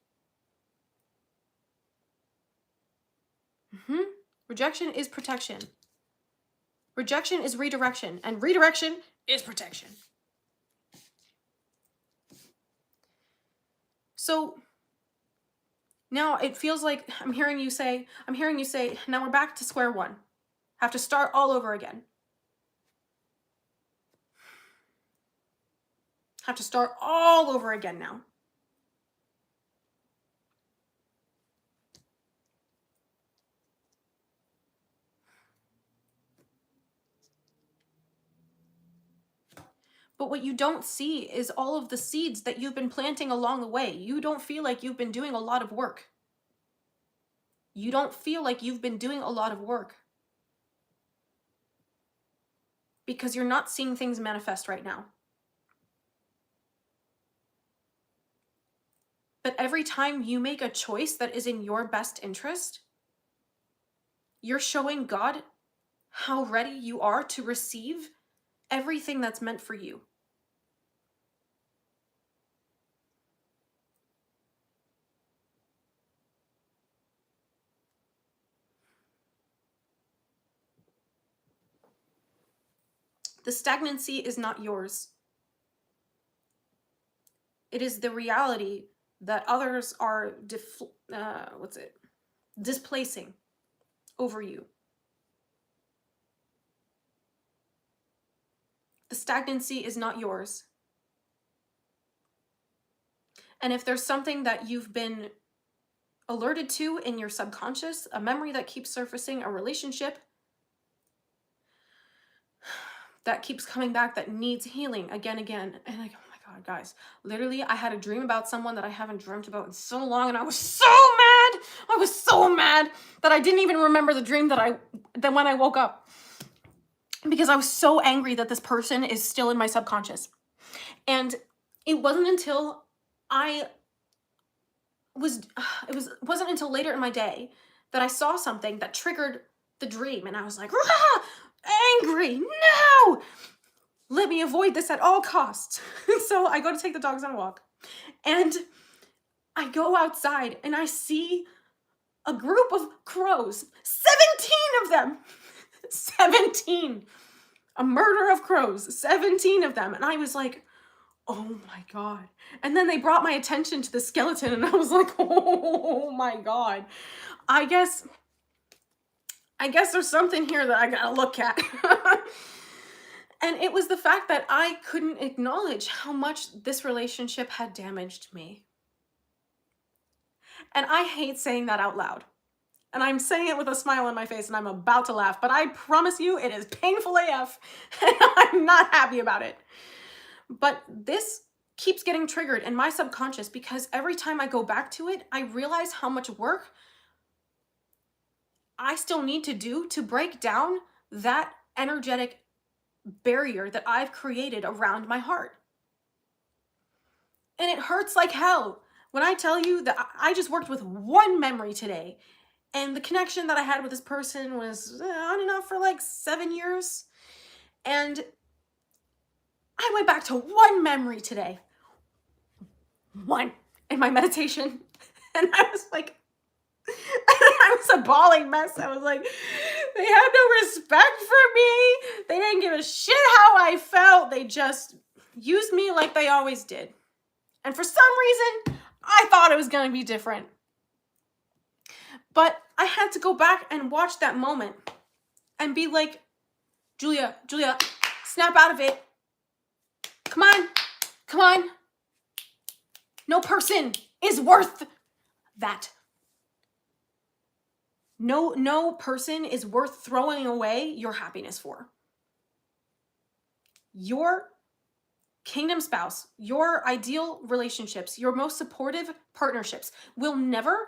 Rejection is protection. Rejection is redirection. And redirection is protection. So now it feels like I'm hearing you say, now we're back to square one. Have to start all over again. Have to start all over again now. But what you don't see is all of the seeds that you've been planting along the way. You don't feel like you've been doing a lot of work. You don't feel like you've been doing a lot of work. Because you're not seeing things manifest right now. But every time you make a choice that is in your best interest, you're showing God how ready you are to receive everything that's meant for you. The stagnancy is not yours. It is the reality that others are displacing over you. The stagnancy is not yours. And if there's something that you've been alerted to in your subconscious, a memory that keeps surfacing, a relationship that keeps coming back that needs healing again, and like, oh my God, guys, literally I had a dream about someone that I haven't dreamt about in so long, and I was so mad. I was so mad that I didn't even remember the dream that when I woke up, because I was so angry that this person is still in my subconscious. And it wasn't until wasn't until later in my day that I saw something that triggered the dream, and I was like, rah! Angry, no! Let me avoid this at all costs. So I go to take the dogs on a walk, and I go outside and I see a group of crows, 17 of them, 17, a murder of crows, 17 of them. And I was like, oh my God. And then they brought my attention to the skeleton, and I was like, oh my God. I guess there's something here that I gotta look at. And it was the fact that I couldn't acknowledge how much this relationship had damaged me. And I hate saying that out loud. And I'm saying it with a smile on my face, and I'm about to laugh, but I promise you it is painful AF, and I'm not happy about it. But this keeps getting triggered in my subconscious, because every time I go back to it, I realize how much work I still need to do to break down that energetic barrier that I've created around my heart. And it hurts like hell when I tell you that I just worked with one memory today, and the connection that I had with this person was on and off for like 7 years. And I went back to one memory today. One. In my meditation. And I was like, I was a bawling mess. I was like, they had no respect for me. They didn't give a shit how I felt. They just used me like they always did. And for some reason, I thought it was going to be different. But I had to go back and watch that moment and be like, Julia, snap out of it. Come on. No person is worth that. No person is worth throwing away your happiness for. Your kingdom spouse, your ideal relationships, your most supportive partnerships will never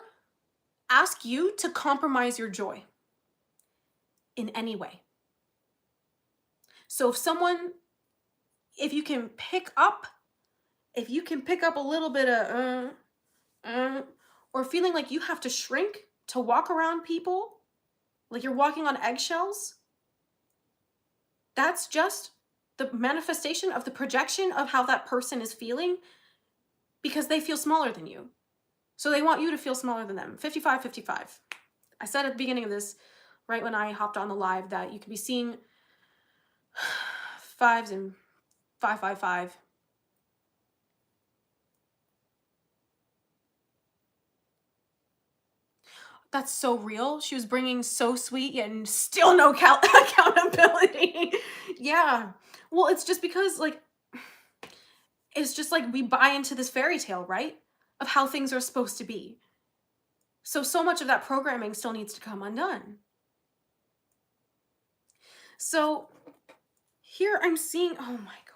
ask you to compromise your joy in any way. So if you can pick up a little bit of or feeling like you have to shrink to walk around people, like you're walking on eggshells, that's just the manifestation of the projection of how that person is feeling, because they feel smaller than you. So they want you to feel smaller than them. 55-55. I said at the beginning of this, right when I hopped on the live, that you could be seeing 5s and 555. That's so real. She was bringing so sweet, yet still no accountability. Yeah. Well, it's just because, like, it's just like we buy into this fairy tale, right? Of how things are supposed to be. So much of that programming still needs to come undone. So here I'm seeing, oh my God.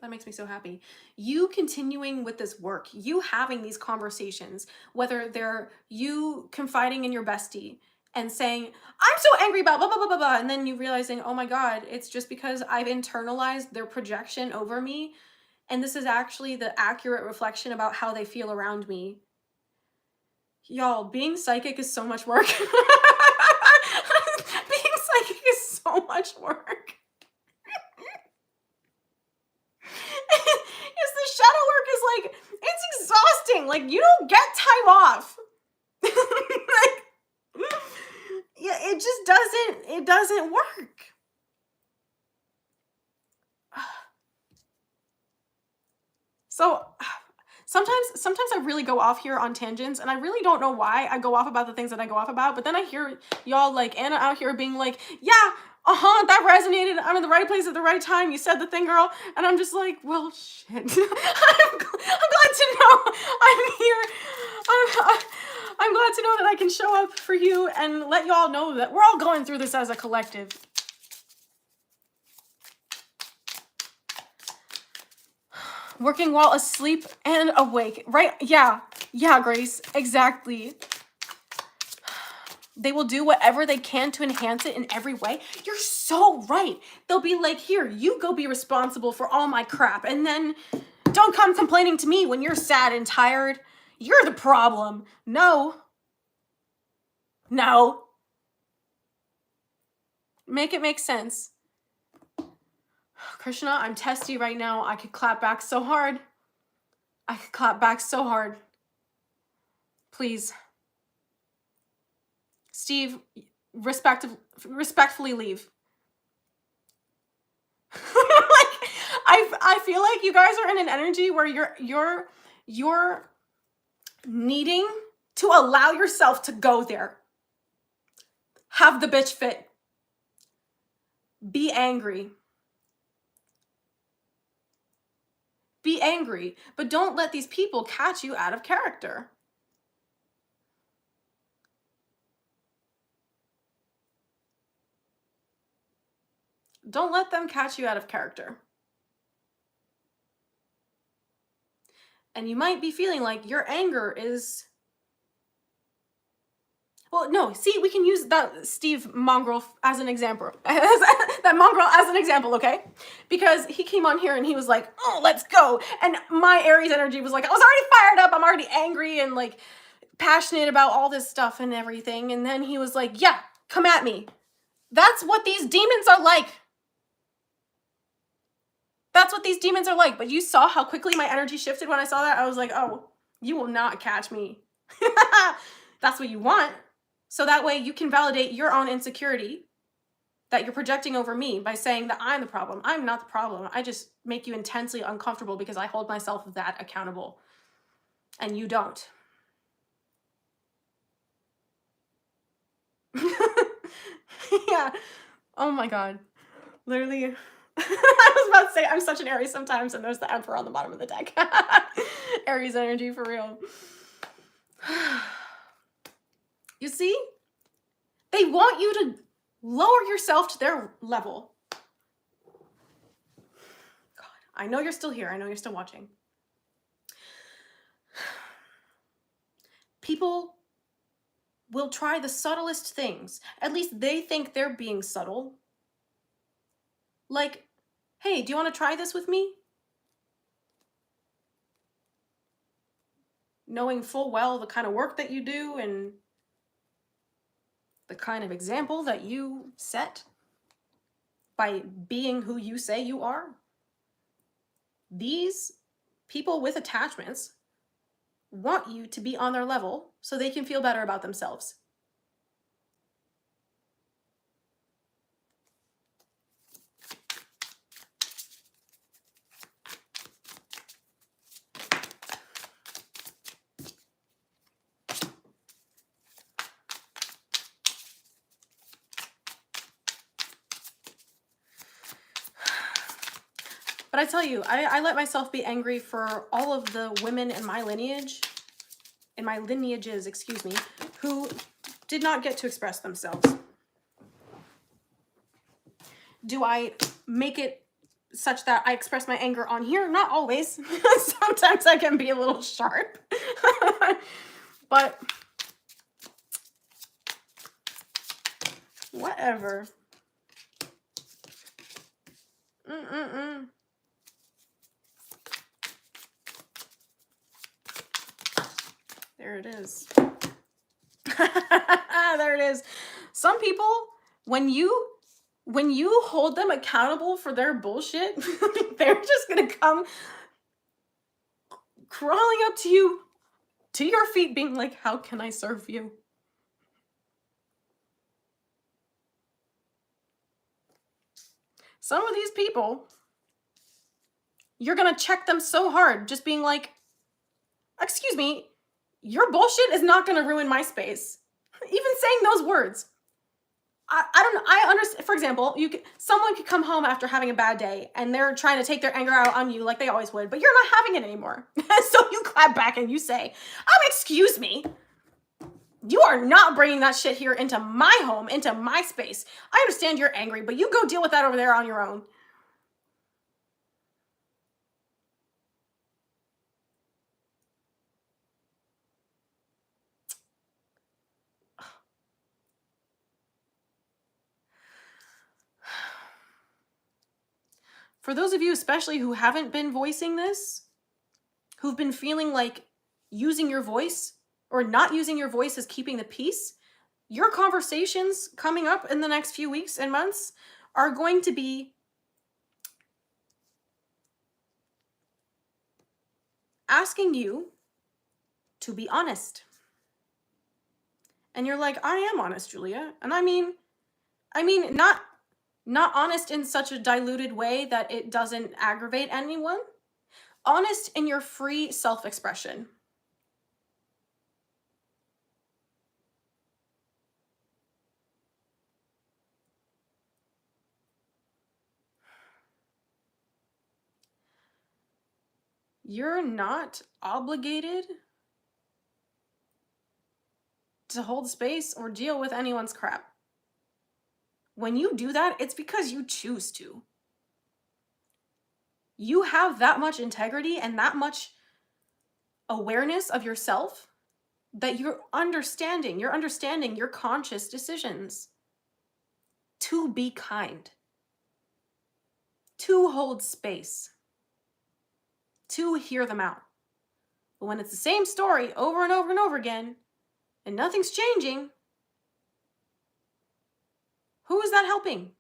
That makes me so happy. You continuing with this work, you having these conversations, whether they're you confiding in your bestie and saying, I'm so angry about blah, blah, blah, blah, blah. And then you realizing, oh my God, it's just because I've internalized their projection over me. And this is actually the accurate reflection about how they feel around me. Y'all, being psychic is so much work. Being psychic is so much work. The shadow work is like, it's exhausting. Like, you don't get time off. Like, yeah, it just doesn't work. So sometimes I really go off here on tangents, and I really don't know why I go off about the things that I go off about, but then I hear y'all like Anna out here being like, yeah, that resonated. I'm in the right place at the right time. You said the thing, girl. And I'm just like, well, shit. I'm glad to know I'm here. I'm glad to know that I can show up for you and let y'all know that we're all going through this as a collective. Working while asleep and awake, right? Yeah, Grace, exactly. They will do whatever they can to enhance it in every way. You're so right. They'll be like, here, you go be responsible for all my crap. And then don't come complaining to me when you're sad and tired. You're the problem. No. Make it make sense. Krishna, I'm testy right now. I could clap back so hard. Please. Steve, respectfully leave. Like, I feel like you guys are in an energy where you're needing to allow yourself to go there. Have the bitch fit. Be angry. Be angry, but don't let these people catch you out of character. Don't let them catch you out of character. And you might be feeling like your anger is... Well, no, see, we can use that Steve mongrel as an example. That mongrel as an example, okay? Because he came on here and he was like, oh, let's go. And my Aries energy was like, I was already fired up. I'm already angry and like passionate about all this stuff and everything. And then he was like, yeah, come at me. That's what these demons are like. But you saw how quickly my energy shifted when I saw that. I was like, oh, you will not catch me. That's what you want. So that way you can validate your own insecurity that you're projecting over me by saying that I'm the problem. I'm not the problem. I just make you intensely uncomfortable because I hold myself that accountable and you don't. Yeah. Oh my God. Literally. I was about to say, I'm such an Aries sometimes, and there's the Emperor on the bottom of the deck. Aries energy for real. You see? They want you to lower yourself to their level. God, I know you're still here. I know you're still watching. People will try the subtlest things. At least they think they're being subtle. Like, hey, do you want to try this with me? Knowing full well the kind of work that you do and the kind of example that you set by being who you say you are. These people with attachments want you to be on their level so they can feel better about themselves. But I tell you, I let myself be angry for all of the women in my lineages, excuse me, who did not get to express themselves. Do I make it such that I express my anger on here? Not always. Sometimes I can be a little sharp. But whatever. There it is. There it is. Some people, when you hold them accountable for their bullshit, they're just gonna come crawling up to you, to your feet, being like, how can I serve you? Some of these people, you're gonna check them so hard, just being like, excuse me, your bullshit is not gonna ruin my space. Even saying those words. I don't know. I understand. For example, someone could come home after having a bad day and they're trying to take their anger out on you like they always would, but you're not having it anymore. So you clap back and you say, excuse me. You are not bringing that shit here into my home, into my space. I understand you're angry, but you go deal with that over there on your own. For those of you especially who haven't been voicing this, who've been feeling like using your voice or not using your voice is keeping the peace, your conversations coming up in the next few weeks and months are going to be asking you to be honest. And you're like, I am honest, Julia. And I mean, not honest in such a diluted way that it doesn't aggravate anyone. Honest in your free self-expression. You're not obligated to hold space or deal with anyone's crap. When you do that, it's because you choose to. You have that much integrity and that much awareness of yourself that you're understanding your conscious decisions to be kind, to hold space, to hear them out. But when it's the same story over and over and over again, and nothing's changing, who is that helping?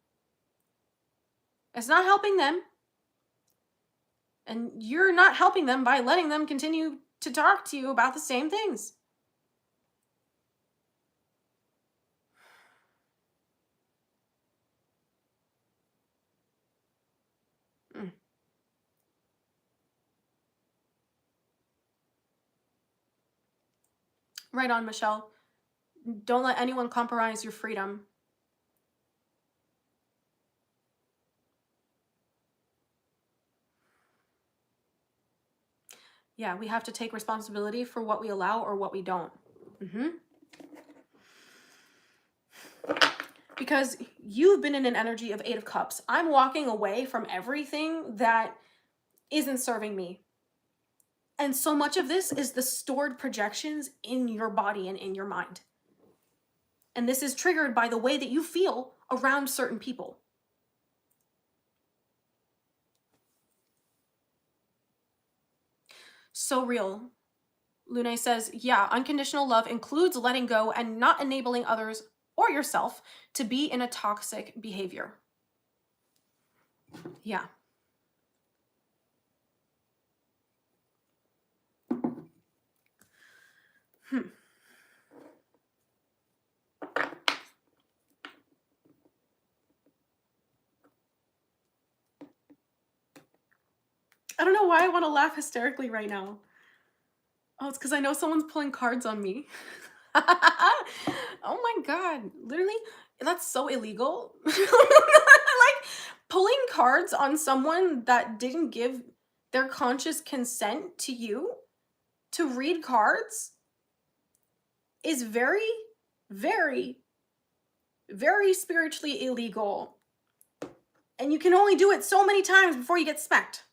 It's not helping them. And you're not helping them by letting them continue to talk to you about the same things. Right on, Michelle. Don't let anyone compromise your freedom. Yeah, we have to take responsibility for what we allow or what we don't. Because you've been in an energy of 8 of Cups. I'm walking away from everything that isn't serving me. And so much of this is the stored projections in your body and in your mind. And this is triggered by the way that you feel around certain people. So real. Lune says, yeah, unconditional love includes letting go and not enabling others or yourself to be in a toxic behavior. Yeah. I don't know why I want to laugh hysterically right now. Oh, it's because I know someone's pulling cards on me. Oh my God. Literally, that's so illegal. Like, pulling cards on someone that didn't give their conscious consent to you to read cards is very, very, very spiritually illegal. And you can only do it so many times before you get smacked.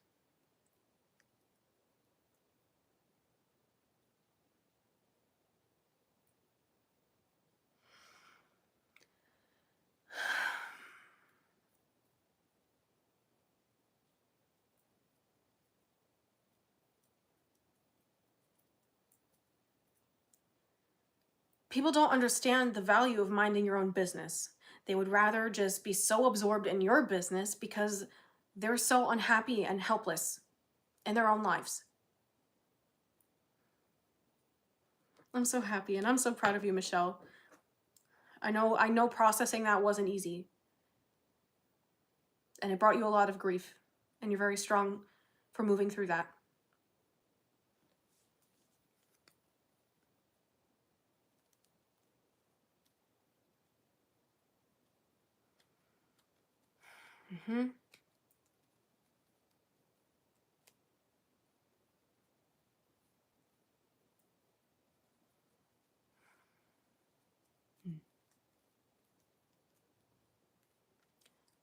People don't understand the value of minding your own business. They would rather just be so absorbed in your business because they're so unhappy and helpless in their own lives. I'm so happy and I'm so proud of you, Michelle. I know processing that wasn't easy. And it brought you a lot of grief. And you're very strong for moving through that.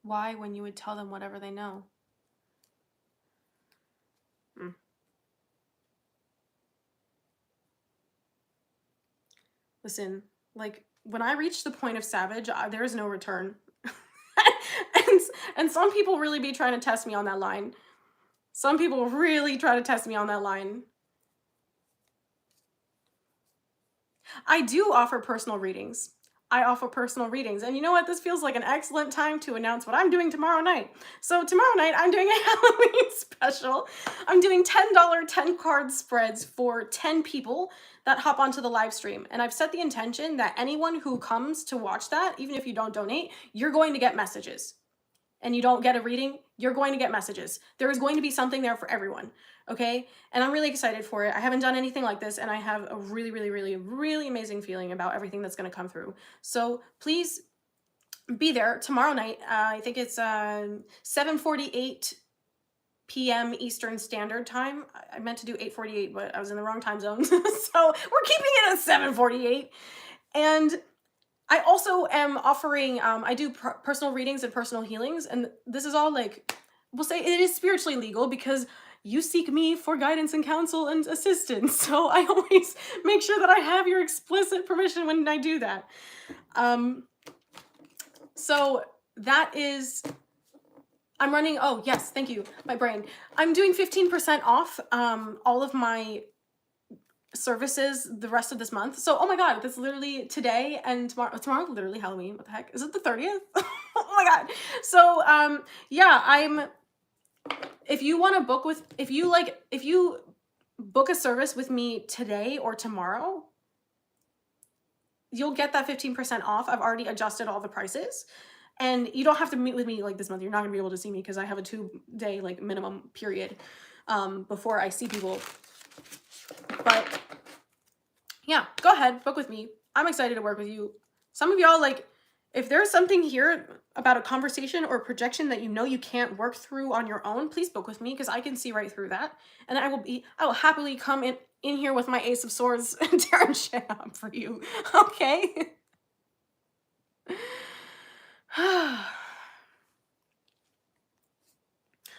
Why, when you would tell them whatever they know? Listen, like, when I reach the point of savage, there is no return. and some people really be trying to test me on that line. Some people really try to test me on that line. I do offer personal readings. I offer personal readings. And you know what? This feels like an excellent time to announce what I'm doing tomorrow night. So tomorrow night, I'm doing a Halloween special. I'm doing $10 10 card spreads for 10 people that hop onto the live stream. And I've set the intention that anyone who comes to watch that, even if you don't donate, you're going to get messages. And you don't get a reading, you're going to get messages. There is going to be something there for everyone, okay? And I'm really excited for it. I haven't done anything like this, and I have a really, really, really, really amazing feeling about everything that's going to come through. So please be there tomorrow night. I think it's 7:48 p.m. Eastern Standard Time. I meant to do 8:48, but I was in the wrong time zone. So we're keeping it at 7:48. And I also am offering, I do personal readings and personal healings, and this is all like, we'll say it is spiritually legal because you seek me for guidance and counsel and assistance. So I always make sure that I have your explicit permission when I do that. So that is, I'm running, oh yes, thank you, my brain. I'm doing 15% off all of my services the rest of this month. So, oh my God, that's literally today and tomorrow literally Halloween. What the heck? Is it the 30th? Oh my God. So, yeah, if you want to book with, if you book a service with me today or tomorrow, you'll get that 15% off. I've already adjusted all the prices. And you don't have to meet with me like this month. You're not gonna be able to see me because I have a 2-day like minimum period before I see people. But yeah, go ahead, book with me. I'm excited to work with you. Some of y'all, like, if there's something here about a conversation or projection that you know you can't work through on your own, please book with me, because I can see right through that. And I will happily come in here with my Ace of Swords and tear shit up for you. Okay? Oh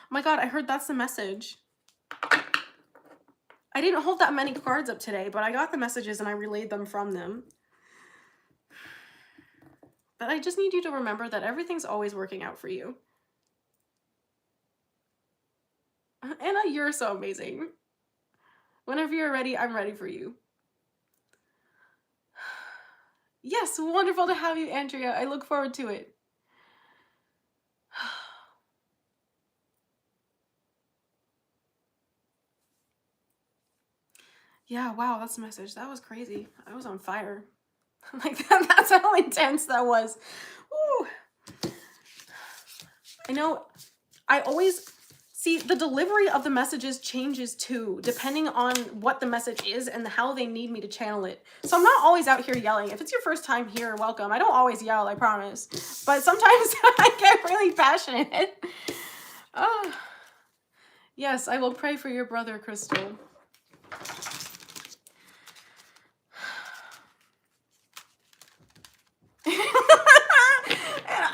my god, I heard that's the message. I didn't hold that many cards up today, but I got the messages and I relayed them from them. But I just need you to remember that everything's always working out for you. Anna, you're so amazing. Whenever you're ready, I'm ready for you. Yes, wonderful to have you, Andrea. I look forward to it. Yeah, wow, that's the message. That was crazy. I was on fire. Like, that's how intense that was. Woo. I know, I always see the delivery of the messages changes too, depending on what the message is and how they need me to channel it. So I'm not always out here yelling. If it's your first time here, welcome. I don't always yell, I promise. But sometimes I get really passionate. Yes, I will pray for your brother, Crystal.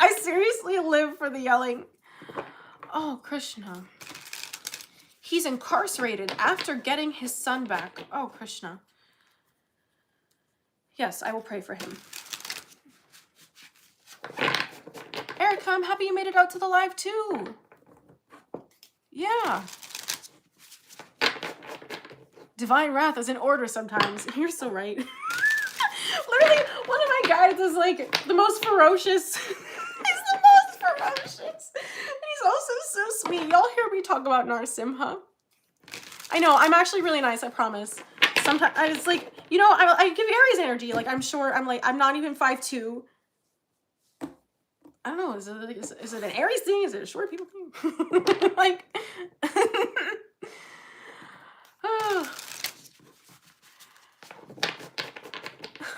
I seriously live for the yelling. Oh, Krishna. He's incarcerated after getting his son back. Oh, Krishna. Yes, I will pray for him. Erica, I'm happy you made it out to the live too. Yeah. Divine wrath is in order sometimes. You're so right. Literally, one of my guides is like the most ferocious. He's the most ferocious. And he's also so sweet. Y'all hear me talk about Narasimha? I know, I'm actually really nice, I promise. Sometimes, it's like, you know, I give Aries energy. Like, I'm sure, I'm not even 5'2". I don't know, is it an Aries thing? Is it a short people thing? Like, oh.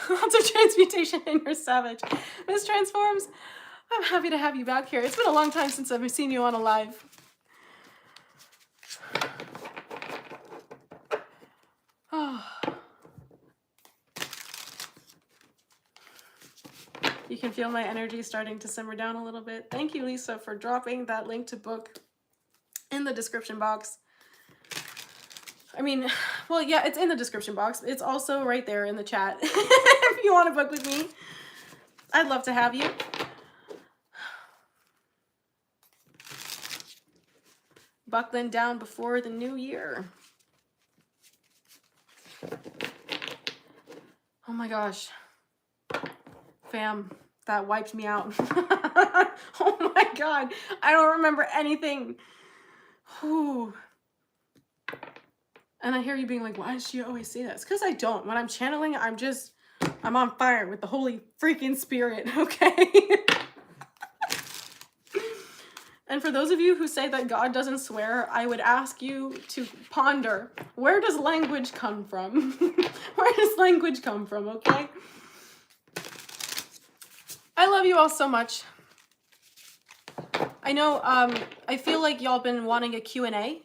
Lots of transmutation in your savage. Miss Transforms, I'm happy to have you back here. It's been a long time since I've seen you on a live. Oh. You can feel my energy starting to simmer down a little bit. Thank you, Lisa, for dropping that link to book in the description box. I mean, well, yeah, it's in the description box. It's also right there in the chat. If you want to book with me, I'd love to have you. Buckling down before the new year. Oh my gosh. Fam, that wiped me out. Oh my god. I don't remember anything. Whew. And I hear you being like, why does she always say that? It's because I don't. When I'm channeling, I'm on fire with the Holy freaking Spirit, okay? And for those of you who say that God doesn't swear, I would ask you to ponder, where does language come from? Where does language come from, okay? I love you all so much. I know, I feel like y'all been wanting a Q&A.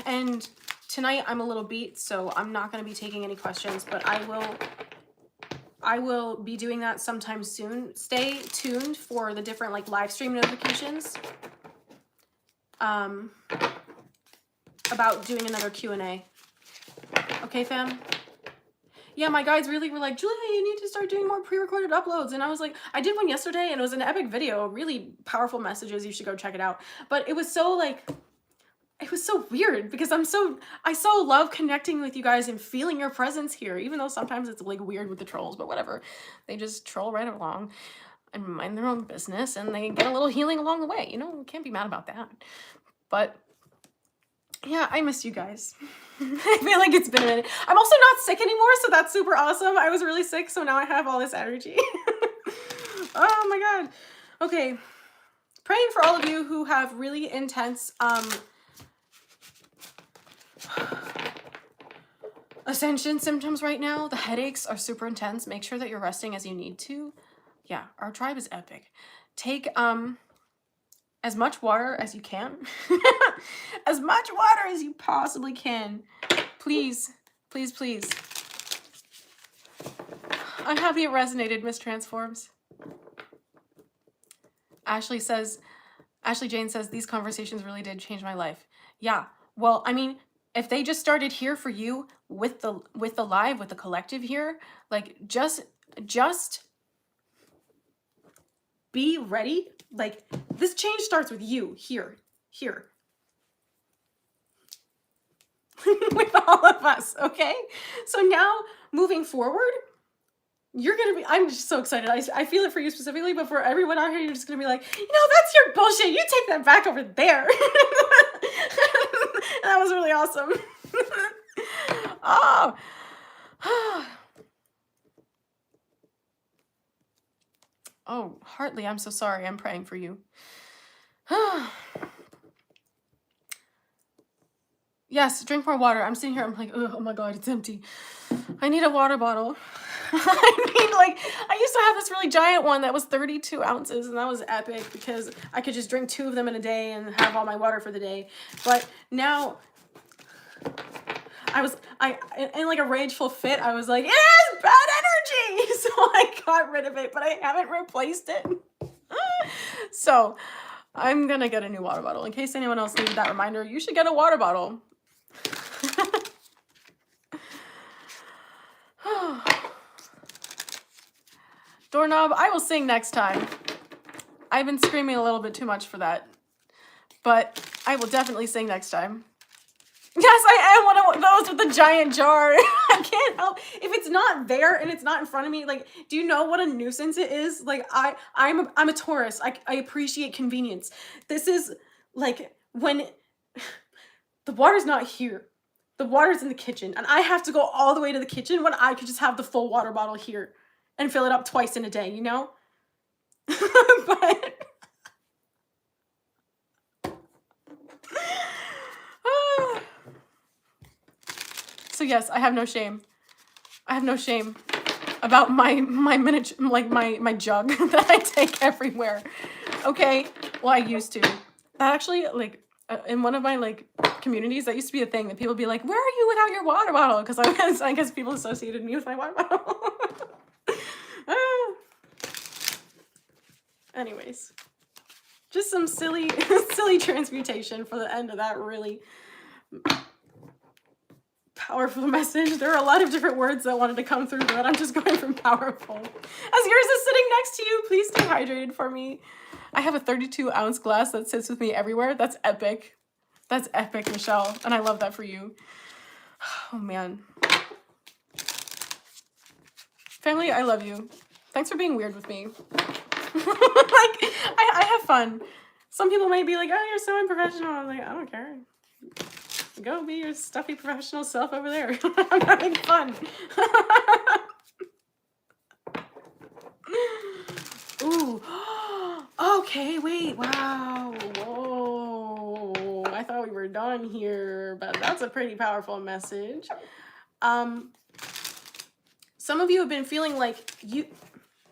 And tonight I'm a little beat, so I'm not going to be taking any questions, but I will be doing that sometime soon. Stay tuned for the different like live stream notifications about doing another Q&A. Okay, fam? Yeah, my guides really were like, Julia, you need to start doing more pre-recorded uploads. And I was like, I did one yesterday and it was an epic video, really powerful messages. You should go check it out. But it was so like, it was so weird because I so love connecting with you guys and feeling your presence here, even though sometimes it's like weird with the trolls, but whatever. They just troll right along and mind their own business and they get a little healing along the way. You know, can't be mad about that. But yeah, I miss you guys. I feel like it's been a minute. I'm also not sick anymore, so that's super awesome. I was really sick, so now I have all this energy. Oh my god. Okay. Praying for all of you who have really intense ascension symptoms right now. The headaches are super intense. Make sure that you're resting as you need to. Yeah, our tribe is epic. Take as much water as you can. As much water as you possibly can. Please, please, please. I'm happy it resonated, Miss Transforms. Ashley Jane says, these conversations really did change my life. Yeah, well, I mean, if they just started here for you with the live, with the collective here, like just be ready. Like, this change starts with you here. With all of us, okay? So now, moving forward, you're gonna be, I'm just so excited. I feel it for you specifically, but for everyone out here, you're just gonna be like, that's your bullshit. You take that back over there. That was really awesome. Oh. Oh, Hartley, I'm so sorry. I'm praying for you. Yes, drink more water. I'm sitting here, I'm like, oh my God, it's empty. I need a water bottle. I mean, like, I used to have this really giant one that was 32 ounces, and that was epic because I could just drink 2 of them in a day and have all my water for the day. But now, in like a rageful fit, I was like, it has bad energy! So I got rid of it, but I haven't replaced it. So I'm gonna get a new water bottle. In case anyone else needed that reminder, you should get a water bottle. Doorknob, I will sing next time. I've been screaming a little bit too much for that, but I will definitely sing next time. Yes, I am one of those with the giant jar. I can't help. If it's not there and it's not in front of me, like, do you know what a nuisance it is? Like, I'm a Taurus. I appreciate convenience. This is like when the water's not here. The water's in the kitchen, and I have to go all the way to the kitchen when I could just have the full water bottle here and fill it up twice in a day, you know? But so yes, I have no shame. I have no shame about my miniature, like my jug that I take everywhere. Okay, well, I used to. That actually, like, in one of my like communities, that used to be a thing that people would be like, "Where are you without your water bottle?" Because I guess people associated me with my water bottle. Anyways, just some silly transmutation for the end of that really powerful message. There are a lot of different words that wanted to come through, but I'm just going from powerful. As yours is sitting next to you, please stay hydrated for me. I have a 32-ounce glass that sits with me everywhere. That's epic. That's epic, Michelle. And I love that for you. Oh, man. Family, I love you. Thanks for being weird with me. Like, I have fun. Some people might be like, oh, you're so unprofessional. I'm like, I don't care. Go be your stuffy professional self over there. I'm having fun. Ooh. Okay, wait. Wow. Whoa. I thought we were done here, but that's a pretty powerful message. Some of you have been feeling like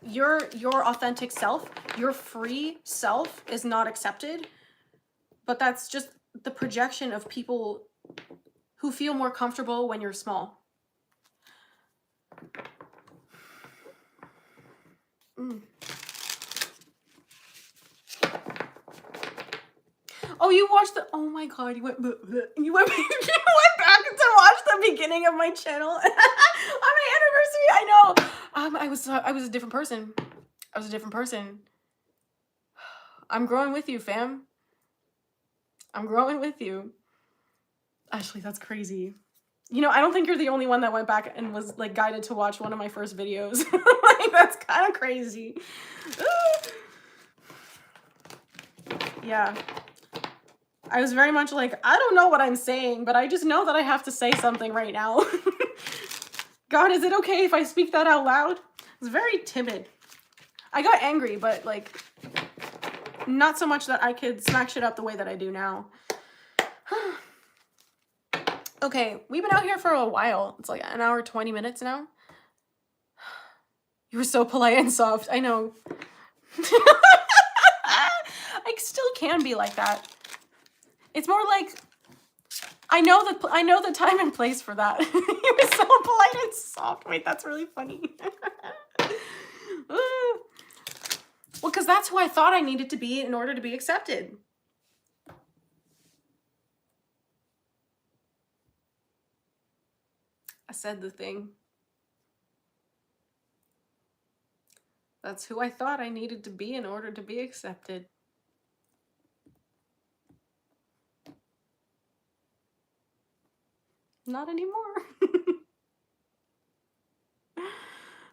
your authentic self, your free self is not accepted, but that's just the projection of people who feel more comfortable when you're small. Oh, you watched the, oh my God, you went back to watch the beginning of my channel on my anniversary. I know. I was a different person. I was a different person. I'm growing with you, fam. I'm growing with you. Ashley, that's crazy. You know, I don't think you're the only one that went back and was like guided to watch one of my first videos. Like, that's kind of crazy. Yeah. I was very much like, I don't know what I'm saying, but I just know that I have to say something right now. God, is it okay if I speak that out loud? It's very timid. I got angry, but like, not so much that I could smack shit up the way that I do now. Okay, we've been out here for a while. It's like an hour, 20 minutes now. You were so polite and soft. I know. I still can be like that. It's more like I know the time and place for that. You were so polite and soft. Wait, that's really funny. Well, because that's who I thought I needed to be in order to be accepted. I said the thing. That's who I thought I needed to be in order to be accepted. Not anymore.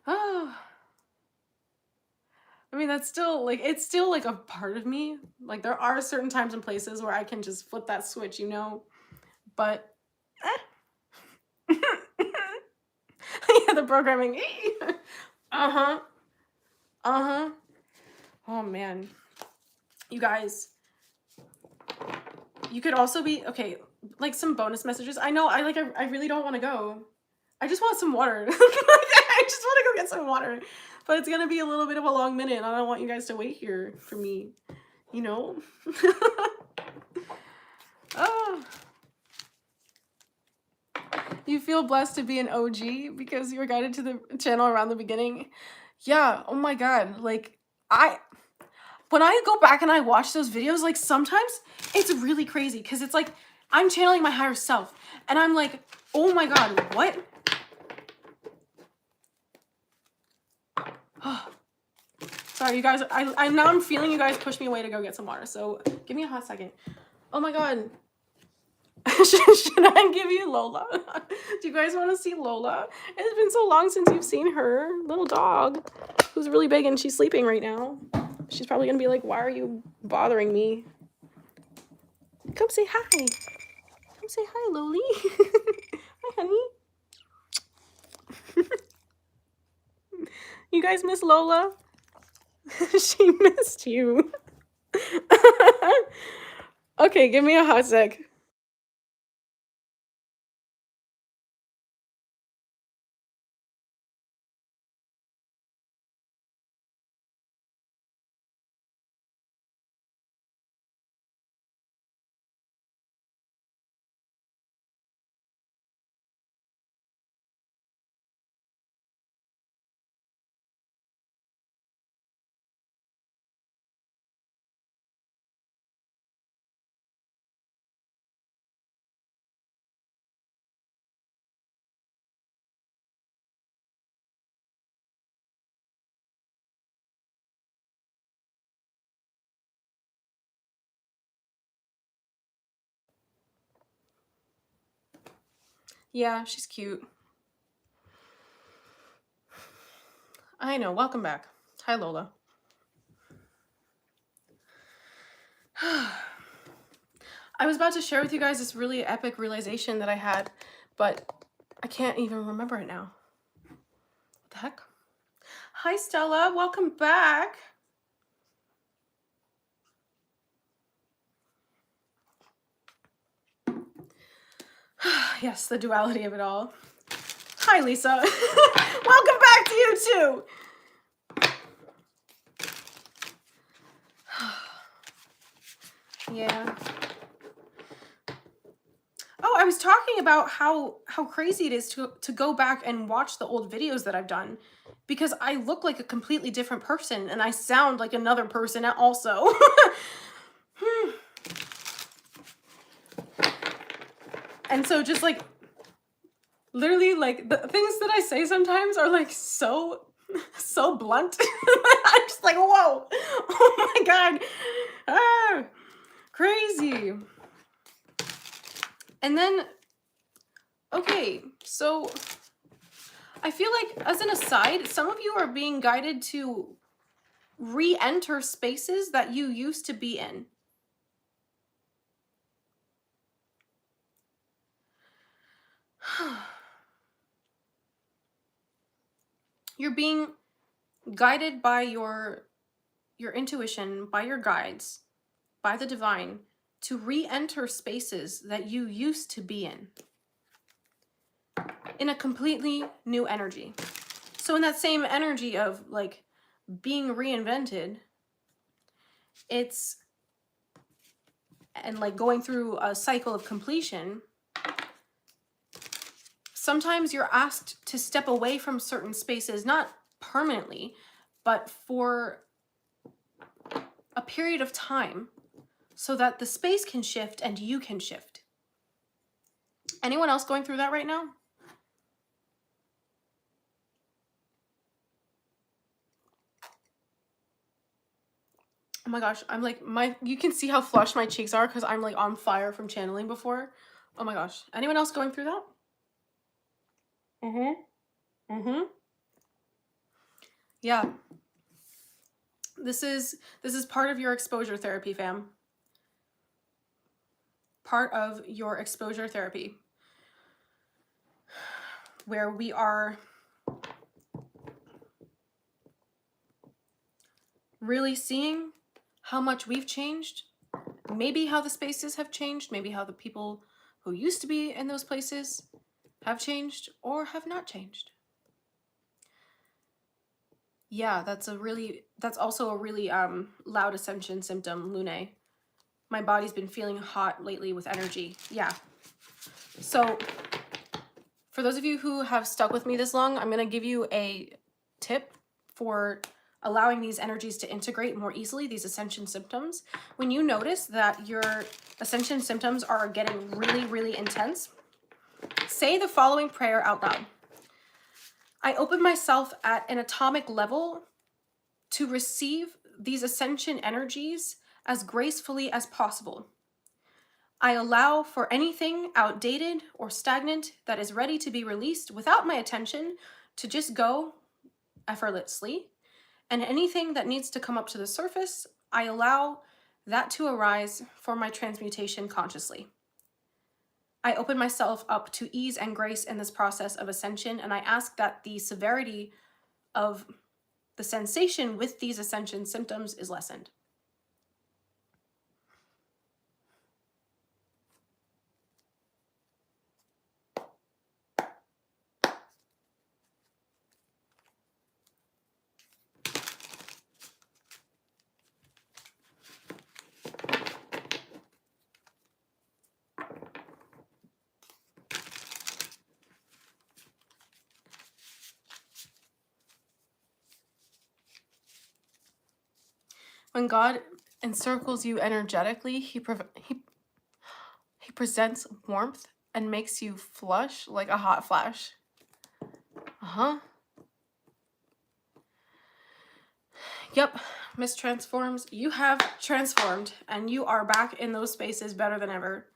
Oh. I mean, that's still like, it's still like a part of me. Like, there are certain times and places where I can just flip that switch, you know? But, yeah, the programming. Uh-huh. Uh-huh. Oh, man. You guys, you could also be, okay, like some bonus messages. I know, I really don't want to go. I just want some water. I just want to go get some water. But it's going to be a little bit of a long minute. And I don't want you guys to wait here for me, you know? Oh. You feel blessed to be an OG because you were guided to the channel around the beginning. Yeah, oh my God. Like, when I go back and I watch those videos, like sometimes it's really crazy because it's like I'm channeling my higher self and I'm like, oh my God, what? Sorry, you guys, I now I'm feeling you guys push me away to go get some water. So give me a hot second. Oh my God. Should I give you Lola? Do you guys want to see Lola? It's been so long since you've seen her. Little dog who's really big and she's sleeping right now. She's probably going to be like, why are you bothering me? Come say hi. Come say hi, Loli. Hi, honey. You guys miss Lola? She missed you. Okay, give me a hot sec. Yeah, she's cute. I know. Welcome back. Hi, Lola. I was about to share with you guys this really epic realization that I had, but I can't even remember it now. What the heck? Hi, Stella. Welcome back. Yes, the duality of it all. Hi, Lisa. Welcome back to you, too. Yeah. Oh, I was talking about how crazy it is to go back and watch the old videos that I've done because I look like a completely different person and I sound like another person also. And so just like literally like the things that I say sometimes are like so blunt. I'm just like, whoa, oh my God, ah, crazy. And then, okay, so I feel like as an aside, some of you are being guided to re-enter spaces that you used to be in. You're being guided by your intuition, by your guides, by the divine, to re-enter spaces that you used to be in. in a completely new energy. So in that same energy of like being reinvented, and like going through a cycle of completion, sometimes you're asked to step away from certain spaces, not permanently, but for a period of time so that the space can shift and you can shift. Anyone else going through that right now? Oh my gosh, I'm like, you can see how flushed my cheeks are because I'm like on fire from channeling before. Oh my gosh. Anyone else going through that? Yeah. This is part of your exposure therapy, fam. Part of your exposure therapy, where we are really seeing how much we've changed, maybe how the spaces have changed, maybe how the people who used to be in those places have changed or have not changed. Yeah, that's also a really loud ascension symptom, Lune. My body's been feeling hot lately with energy. Yeah. So for those of you who have stuck with me this long, I'm going to give you a tip for allowing these energies to integrate more easily, these ascension symptoms. When you notice that your ascension symptoms are getting really, really intense, say the following prayer out loud. I open myself at an atomic level to receive these ascension energies as gracefully as possible. I allow for anything outdated or stagnant that is ready to be released without my attention to just go effortlessly. And anything that needs to come up to the surface, I allow that to arise for my transmutation consciously. I open myself up to ease and grace in this process of ascension, and I ask that the severity of the sensation with these ascension symptoms is lessened. When God encircles you energetically, he presents warmth and makes you flush like a hot flash. Yep, Miss Transforms, you have transformed and you are back in those spaces better than ever.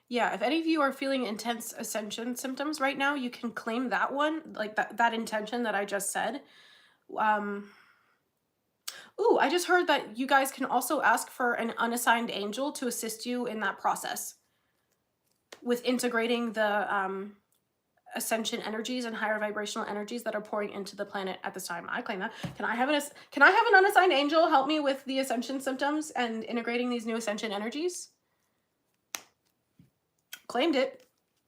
Yeah, if any of you are feeling intense ascension symptoms right now, you can claim that one, like that intention that I just said. Ooh, I just heard that you guys can also ask for an unassigned angel to assist you in that process with integrating the ascension energies and higher vibrational energies that are pouring into the planet at this time. I claim that. Can I have an unassigned angel help me with the ascension symptoms and integrating these new ascension energies? Claimed it.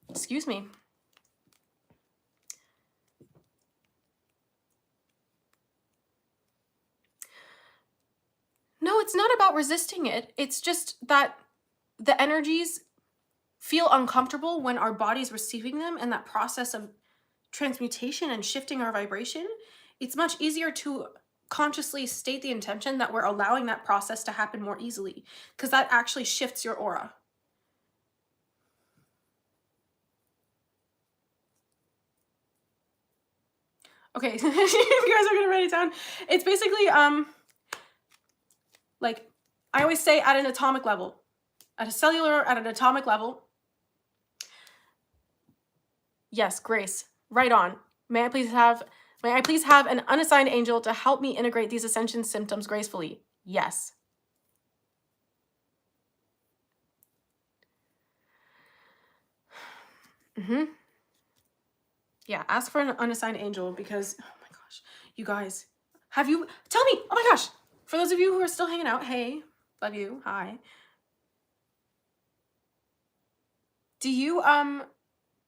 Excuse me. No, it's not about resisting it. It's just that the energies feel uncomfortable when our body's receiving them, and that process of transmutation and shifting our vibration, it's much easier to consciously state the intention that we're allowing that process to happen more easily, because that actually shifts your aura. Okay, you guys are gonna write it down. It's basically like I always say, at an atomic level, at an atomic level. Yes, Grace, right on. May I please have an unassigned angel to help me integrate these ascension symptoms gracefully? Yes. Yeah, ask for an unassigned angel, because, oh my gosh, you guys, tell me, oh my gosh, for those of you who are still hanging out, hey, love you, hi. Do you,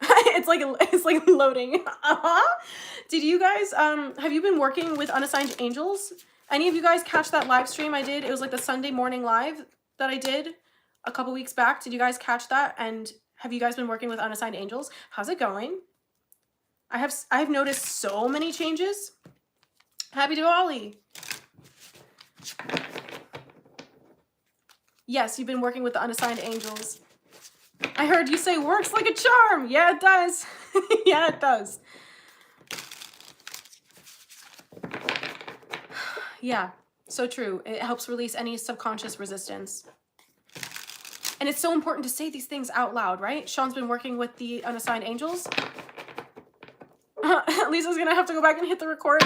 it's like loading. Did you guys, have you been working with unassigned angels? Any of you guys catch that live stream I did? It was like the Sunday morning live that I did a couple weeks back. Did you guys catch that? And have you guys been working with unassigned angels? How's it going? I've noticed so many changes. Happy Diwali. Yes, you've been working with the unassigned angels. I heard you say works like a charm. Yeah, it does. Yeah, it does. Yeah, so true. It helps release any subconscious resistance. And it's so important to say these things out loud, right? Sean's been working with the unassigned angels. Lisa's gonna have to go back and hit the record.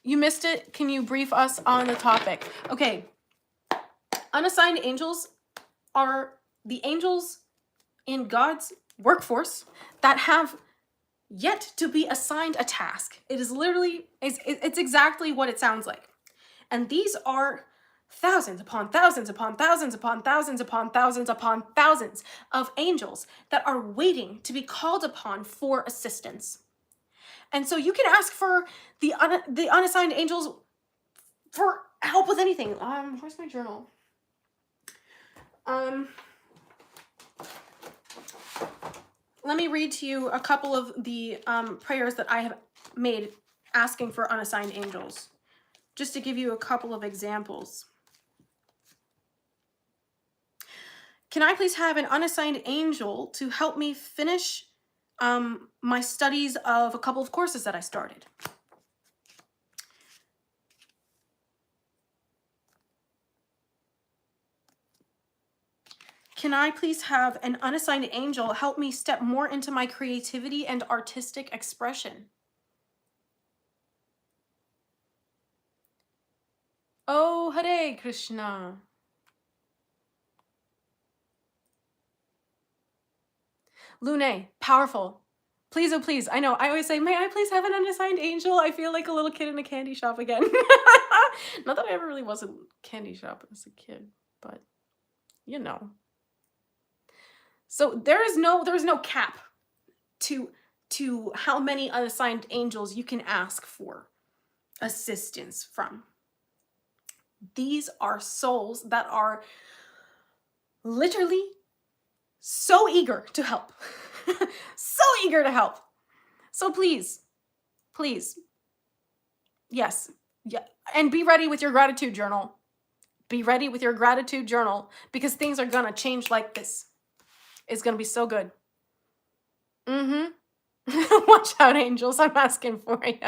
You missed it. Can you brief us on the topic? Okay. Unassigned angels are the angels in God's workforce that have yet to be assigned a task. It is literally, it's exactly what it sounds like. And these are thousands upon thousands upon thousands upon thousands upon thousands upon thousands of angels that are waiting to be called upon for assistance. And so you can ask for the unassigned angels for help with anything. Where's my journal? Let me read to you a couple of the prayers that I have made asking for unassigned angels, just to give you a couple of examples. Can I please have an unassigned angel to help me finish my studies of a couple of courses that I started? Can I please have an unassigned angel help me step more into my creativity and artistic expression? Oh, Hare Krishna. Lune, powerful. Please, oh please. I know, I always say, may I please have an unassigned angel? I feel like a little kid in a candy shop again. Not that I ever really was a candy shop as a kid, but you know. So there is no cap to how many unassigned angels you can ask for assistance from. These are souls that are literally so eager to help. So eager to help. So please, yes, yeah, and be ready with your gratitude journal. Be ready with your gratitude journal, because things are gonna change like this. It's gonna be so good. Watch out, angels. I'm asking for you.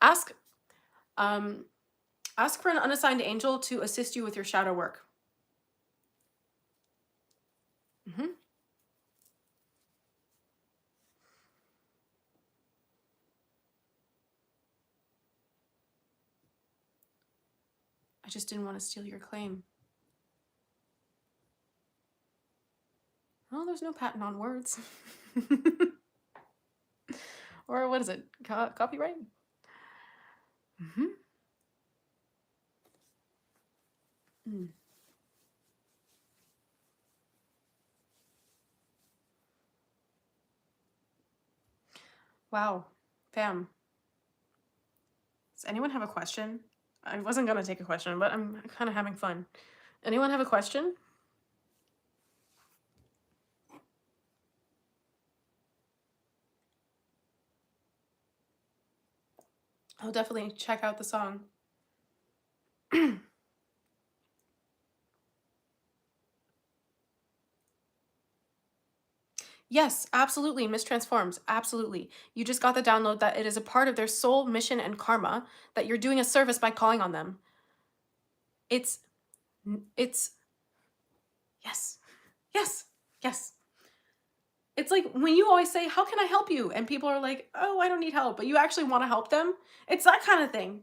Ask for an unassigned angel to assist you with your shadow work. I just didn't want to steal your claim. Oh, there's no patent on words. Or what is it? Copyright? Wow, fam. Does anyone have a question? I wasn't gonna take a question, but I'm kind of having fun. Anyone have a question? I'll definitely check out the song. Yes, absolutely. Mistransforms. Absolutely. You just got the download that it is a part of their soul, mission, and karma, that you're doing a service by calling on them. It's yes. It's like when you always say, how can I help you? And people are like, oh, I don't need help, but you actually want to help them. It's that kind of thing.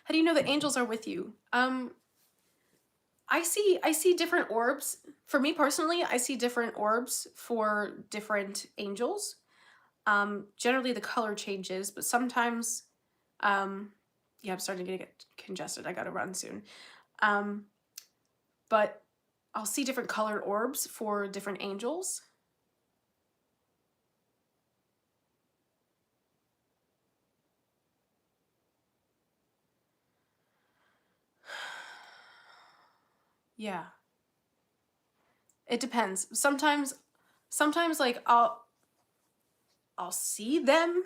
How do you know the angels are with you? I see different orbs. For me personally, I see different orbs for different angels. Generally the color changes, but sometimes Yeah, I'm starting to get congested. I gotta run soon. But I'll see different colored orbs for different angels. Yeah. It depends. Sometimes like I'll see them.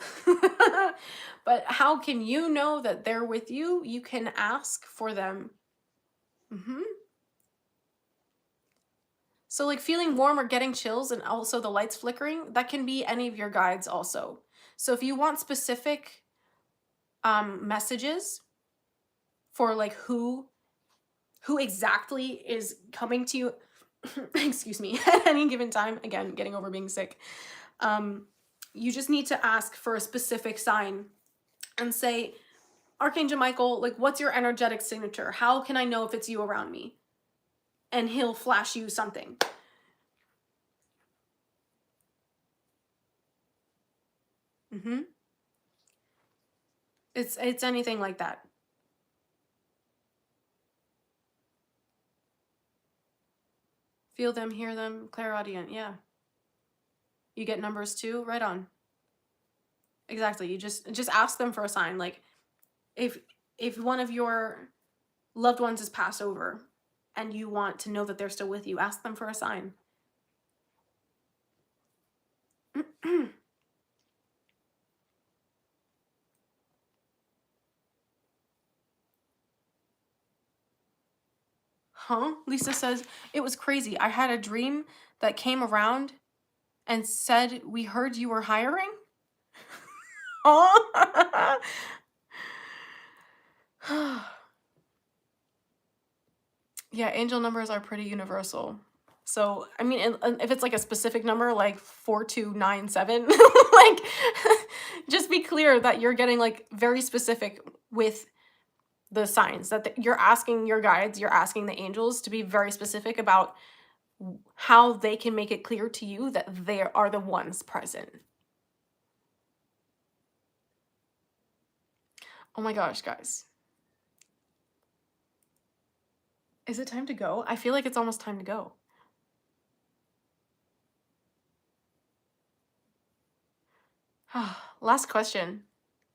But how can you know that they're with you? You can ask for them. So like feeling warm or getting chills and also the lights flickering, that can be any of your guides also. So if you want specific messages for like who exactly is coming to you, excuse me, at any given time, again, getting over being sick, you just need to ask for a specific sign and say, Archangel Michael, like, what's your energetic signature? How can I know if it's you around me? And he'll flash you something. It's anything like that. Feel them, hear them, clairaudient, yeah. You get numbers too, right on. Exactly. You just ask them for a sign. Like if one of your loved ones has passed over and you want to know that they're still with you, ask them for a sign. Huh? Lisa says, it was crazy. I had a dream that came around and said, we heard you were hiring. Oh. Yeah, angel numbers are pretty universal. So, I mean, if it's like a specific number, like 4297, like, just be clear that you're getting like very specific with the signs, that you're asking your guides, you're asking the angels to be very specific about how they can make it clear to you that they are the ones present. Oh my gosh, guys. Is it time to go? I feel like it's almost time to go. Last question.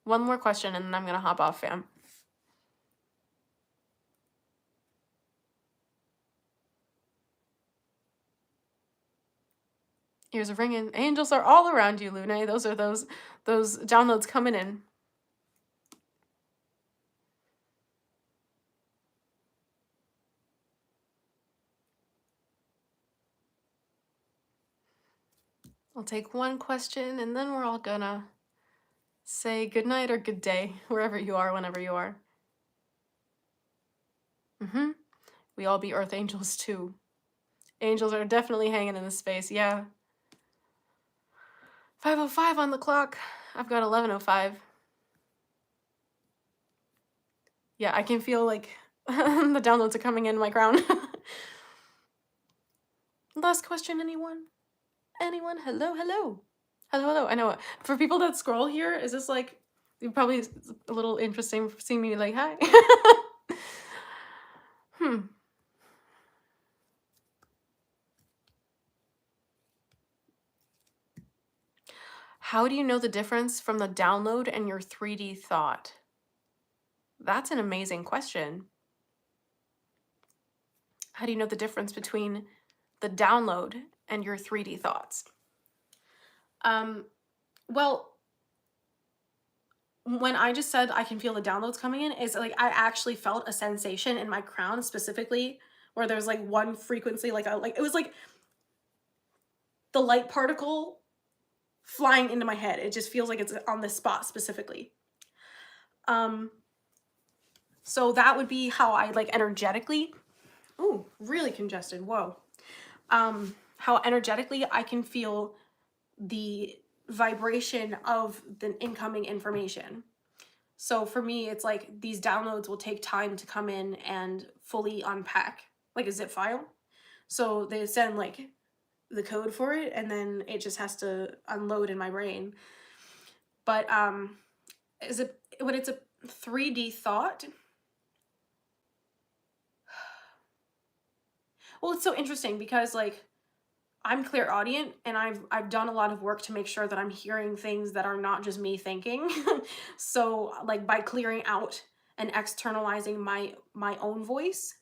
One more question and then I'm going to hop off, fam. Ears are ringing. Angels are all around you, Lune. Those are those downloads coming in. I'll take one question and then we're all gonna say good night or good day, wherever you are, whenever you are. We all be Earth Angels too. Angels are definitely hanging in the space, yeah. 5:05 on the clock. I've got 11:05. Yeah, I can feel like the downloads are coming in my crown. Last question, anyone? Anyone? Hello, hello. Hello, hello. I know. For people that scroll here, is this like, probably a little interesting seeing me like, hi. How do you know the difference from the download and your 3D thought? That's an amazing question. How do you know the difference between the download and your 3D thoughts? Well, when I just said I can feel the downloads coming in, is like I actually felt a sensation in my crown specifically where there's like one frequency, like it was like the light particle flying into my head. It just feels like it's on this spot specifically. So that would be how I like energetically, ooh, really congested, whoa. How energetically I can feel the vibration of the incoming information. So for me, it's like these downloads will take time to come in and fully unpack, like a zip file. So they send like the code for it and then it just has to unload in my brain. But when it's 3D thought. Well, it's so interesting because like I'm clairaudient and I've done a lot of work to make sure that I'm hearing things that are not just me thinking. So like by clearing out and externalizing my own voice.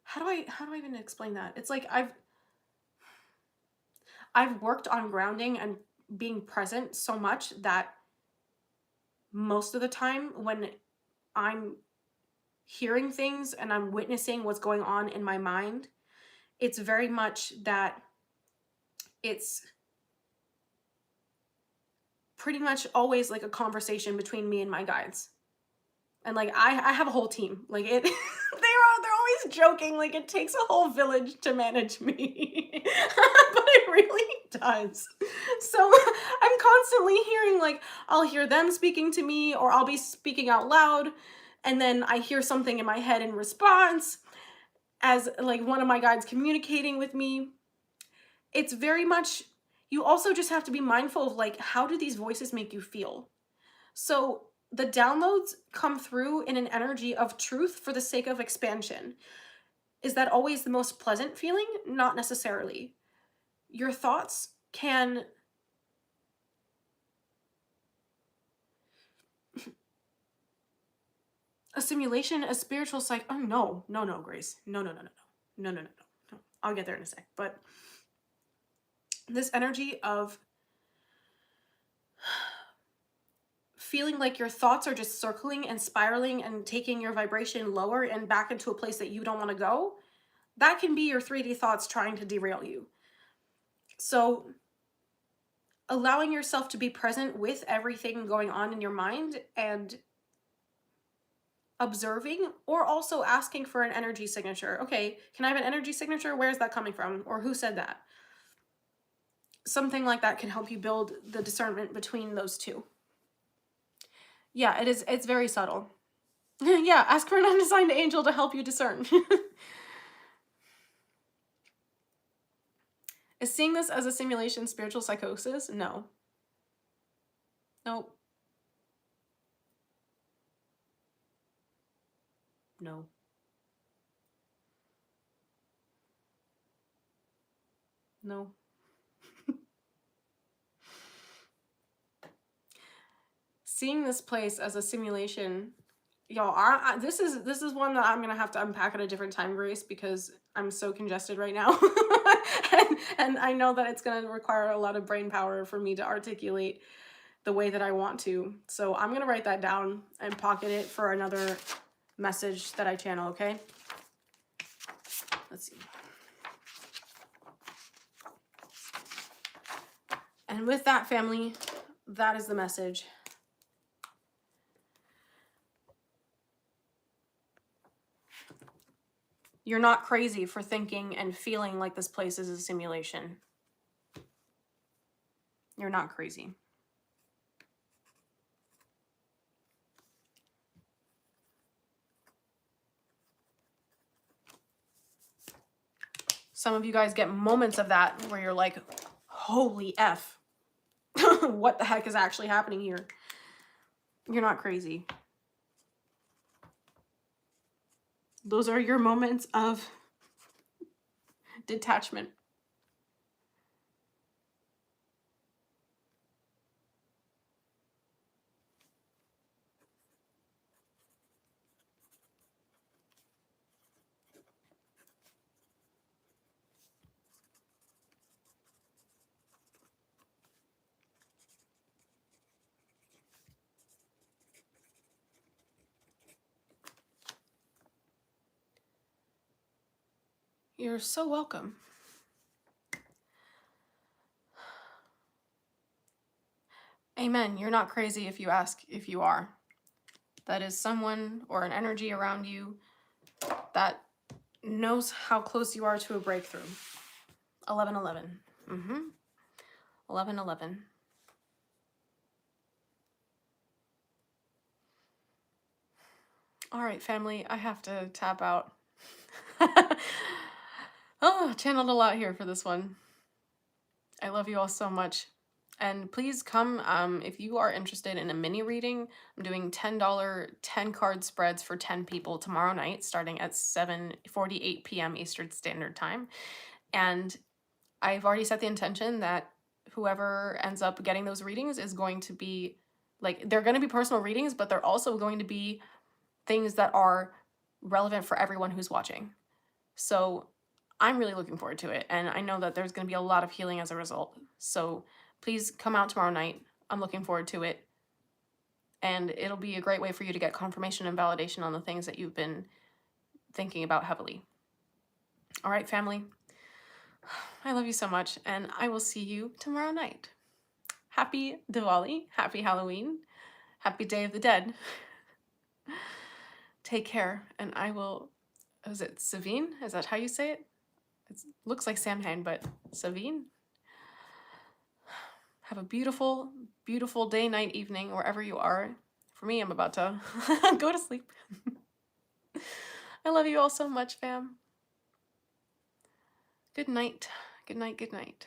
How do I even explain that? It's like I've worked on grounding and being present so much that most of the time when I'm hearing things and I'm witnessing what's going on in my mind, it's very much that it's pretty much always like a conversation between me and my guides. And like I have a whole team. Like it they're always joking like it takes a whole village to manage me. But it really does. So I'm constantly hearing like I'll hear them speaking to me or I'll be speaking out loud and then I hear something in my head in response as like one of my guides communicating with me. It's very much, you also just have to be mindful of like how do these voices make you feel? So the downloads come through in an energy of truth for the sake of expansion. Is that always the most pleasant feeling? Not necessarily. Your thoughts can a simulation, a spiritual psych. Oh no, Grace. No. I'll get there in a sec. But this energy of feeling like your thoughts are just circling and spiraling and taking your vibration lower and back into a place that you don't want to go, that can be your 3D thoughts trying to derail you. So allowing yourself to be present with everything going on in your mind and observing, or also asking for an energy signature. Okay, can I have an energy signature? Where is that coming from? Or who said that? Something like that can help you build the discernment between those two. Yeah, it's very subtle. Yeah, ask for an unassigned angel to help you discern. Is seeing this as a simulation spiritual psychosis? No. Nope. No. No. Seeing this place as a simulation, y'all, this is one that I'm gonna have to unpack at a different time, Grace, because I'm so congested right now. and I know that it's gonna require a lot of brain power for me to articulate the way that I want to. So I'm gonna write that down and pocket it for another message that I channel, okay? Let's see. And with that, family, that is the message. You're not crazy for thinking and feeling like this place is a simulation. You're not crazy. Some of you guys get moments of that where you're like, holy F, what the heck is actually happening here? You're not crazy. Those are your moments of detachment. You're so welcome. Amen. You're not crazy if you ask if you are. That is someone or an energy around you that knows how close you are to a breakthrough. 1111. 1111. All right, family, I have to tap out. Oh, channeled a lot here for this one. I love you all so much. And please come if you are interested in a mini reading. I'm doing $10 10 card spreads for 10 people tomorrow night starting at 7:48 p.m. Eastern Standard Time. And I've already set the intention that whoever ends up getting those readings is going to be like, they're going to be personal readings, but they're also going to be things that are relevant for everyone who's watching. So I'm really looking forward to it. And I know that there's going to be a lot of healing as a result. So please come out tomorrow night. I'm looking forward to it. And it'll be a great way for you to get confirmation and validation on the things that you've been thinking about heavily. All right, family. I love you so much, and I will see you tomorrow night. Happy Diwali, happy Halloween, happy Day of the Dead. Take care, and I will, is it Savine? Is that how you say it? It looks like Samhain, but Savine? Have a beautiful, beautiful day, night, evening, wherever you are. For me, I'm about to go to sleep. I love you all so much, fam. Good night. Good night. Good night.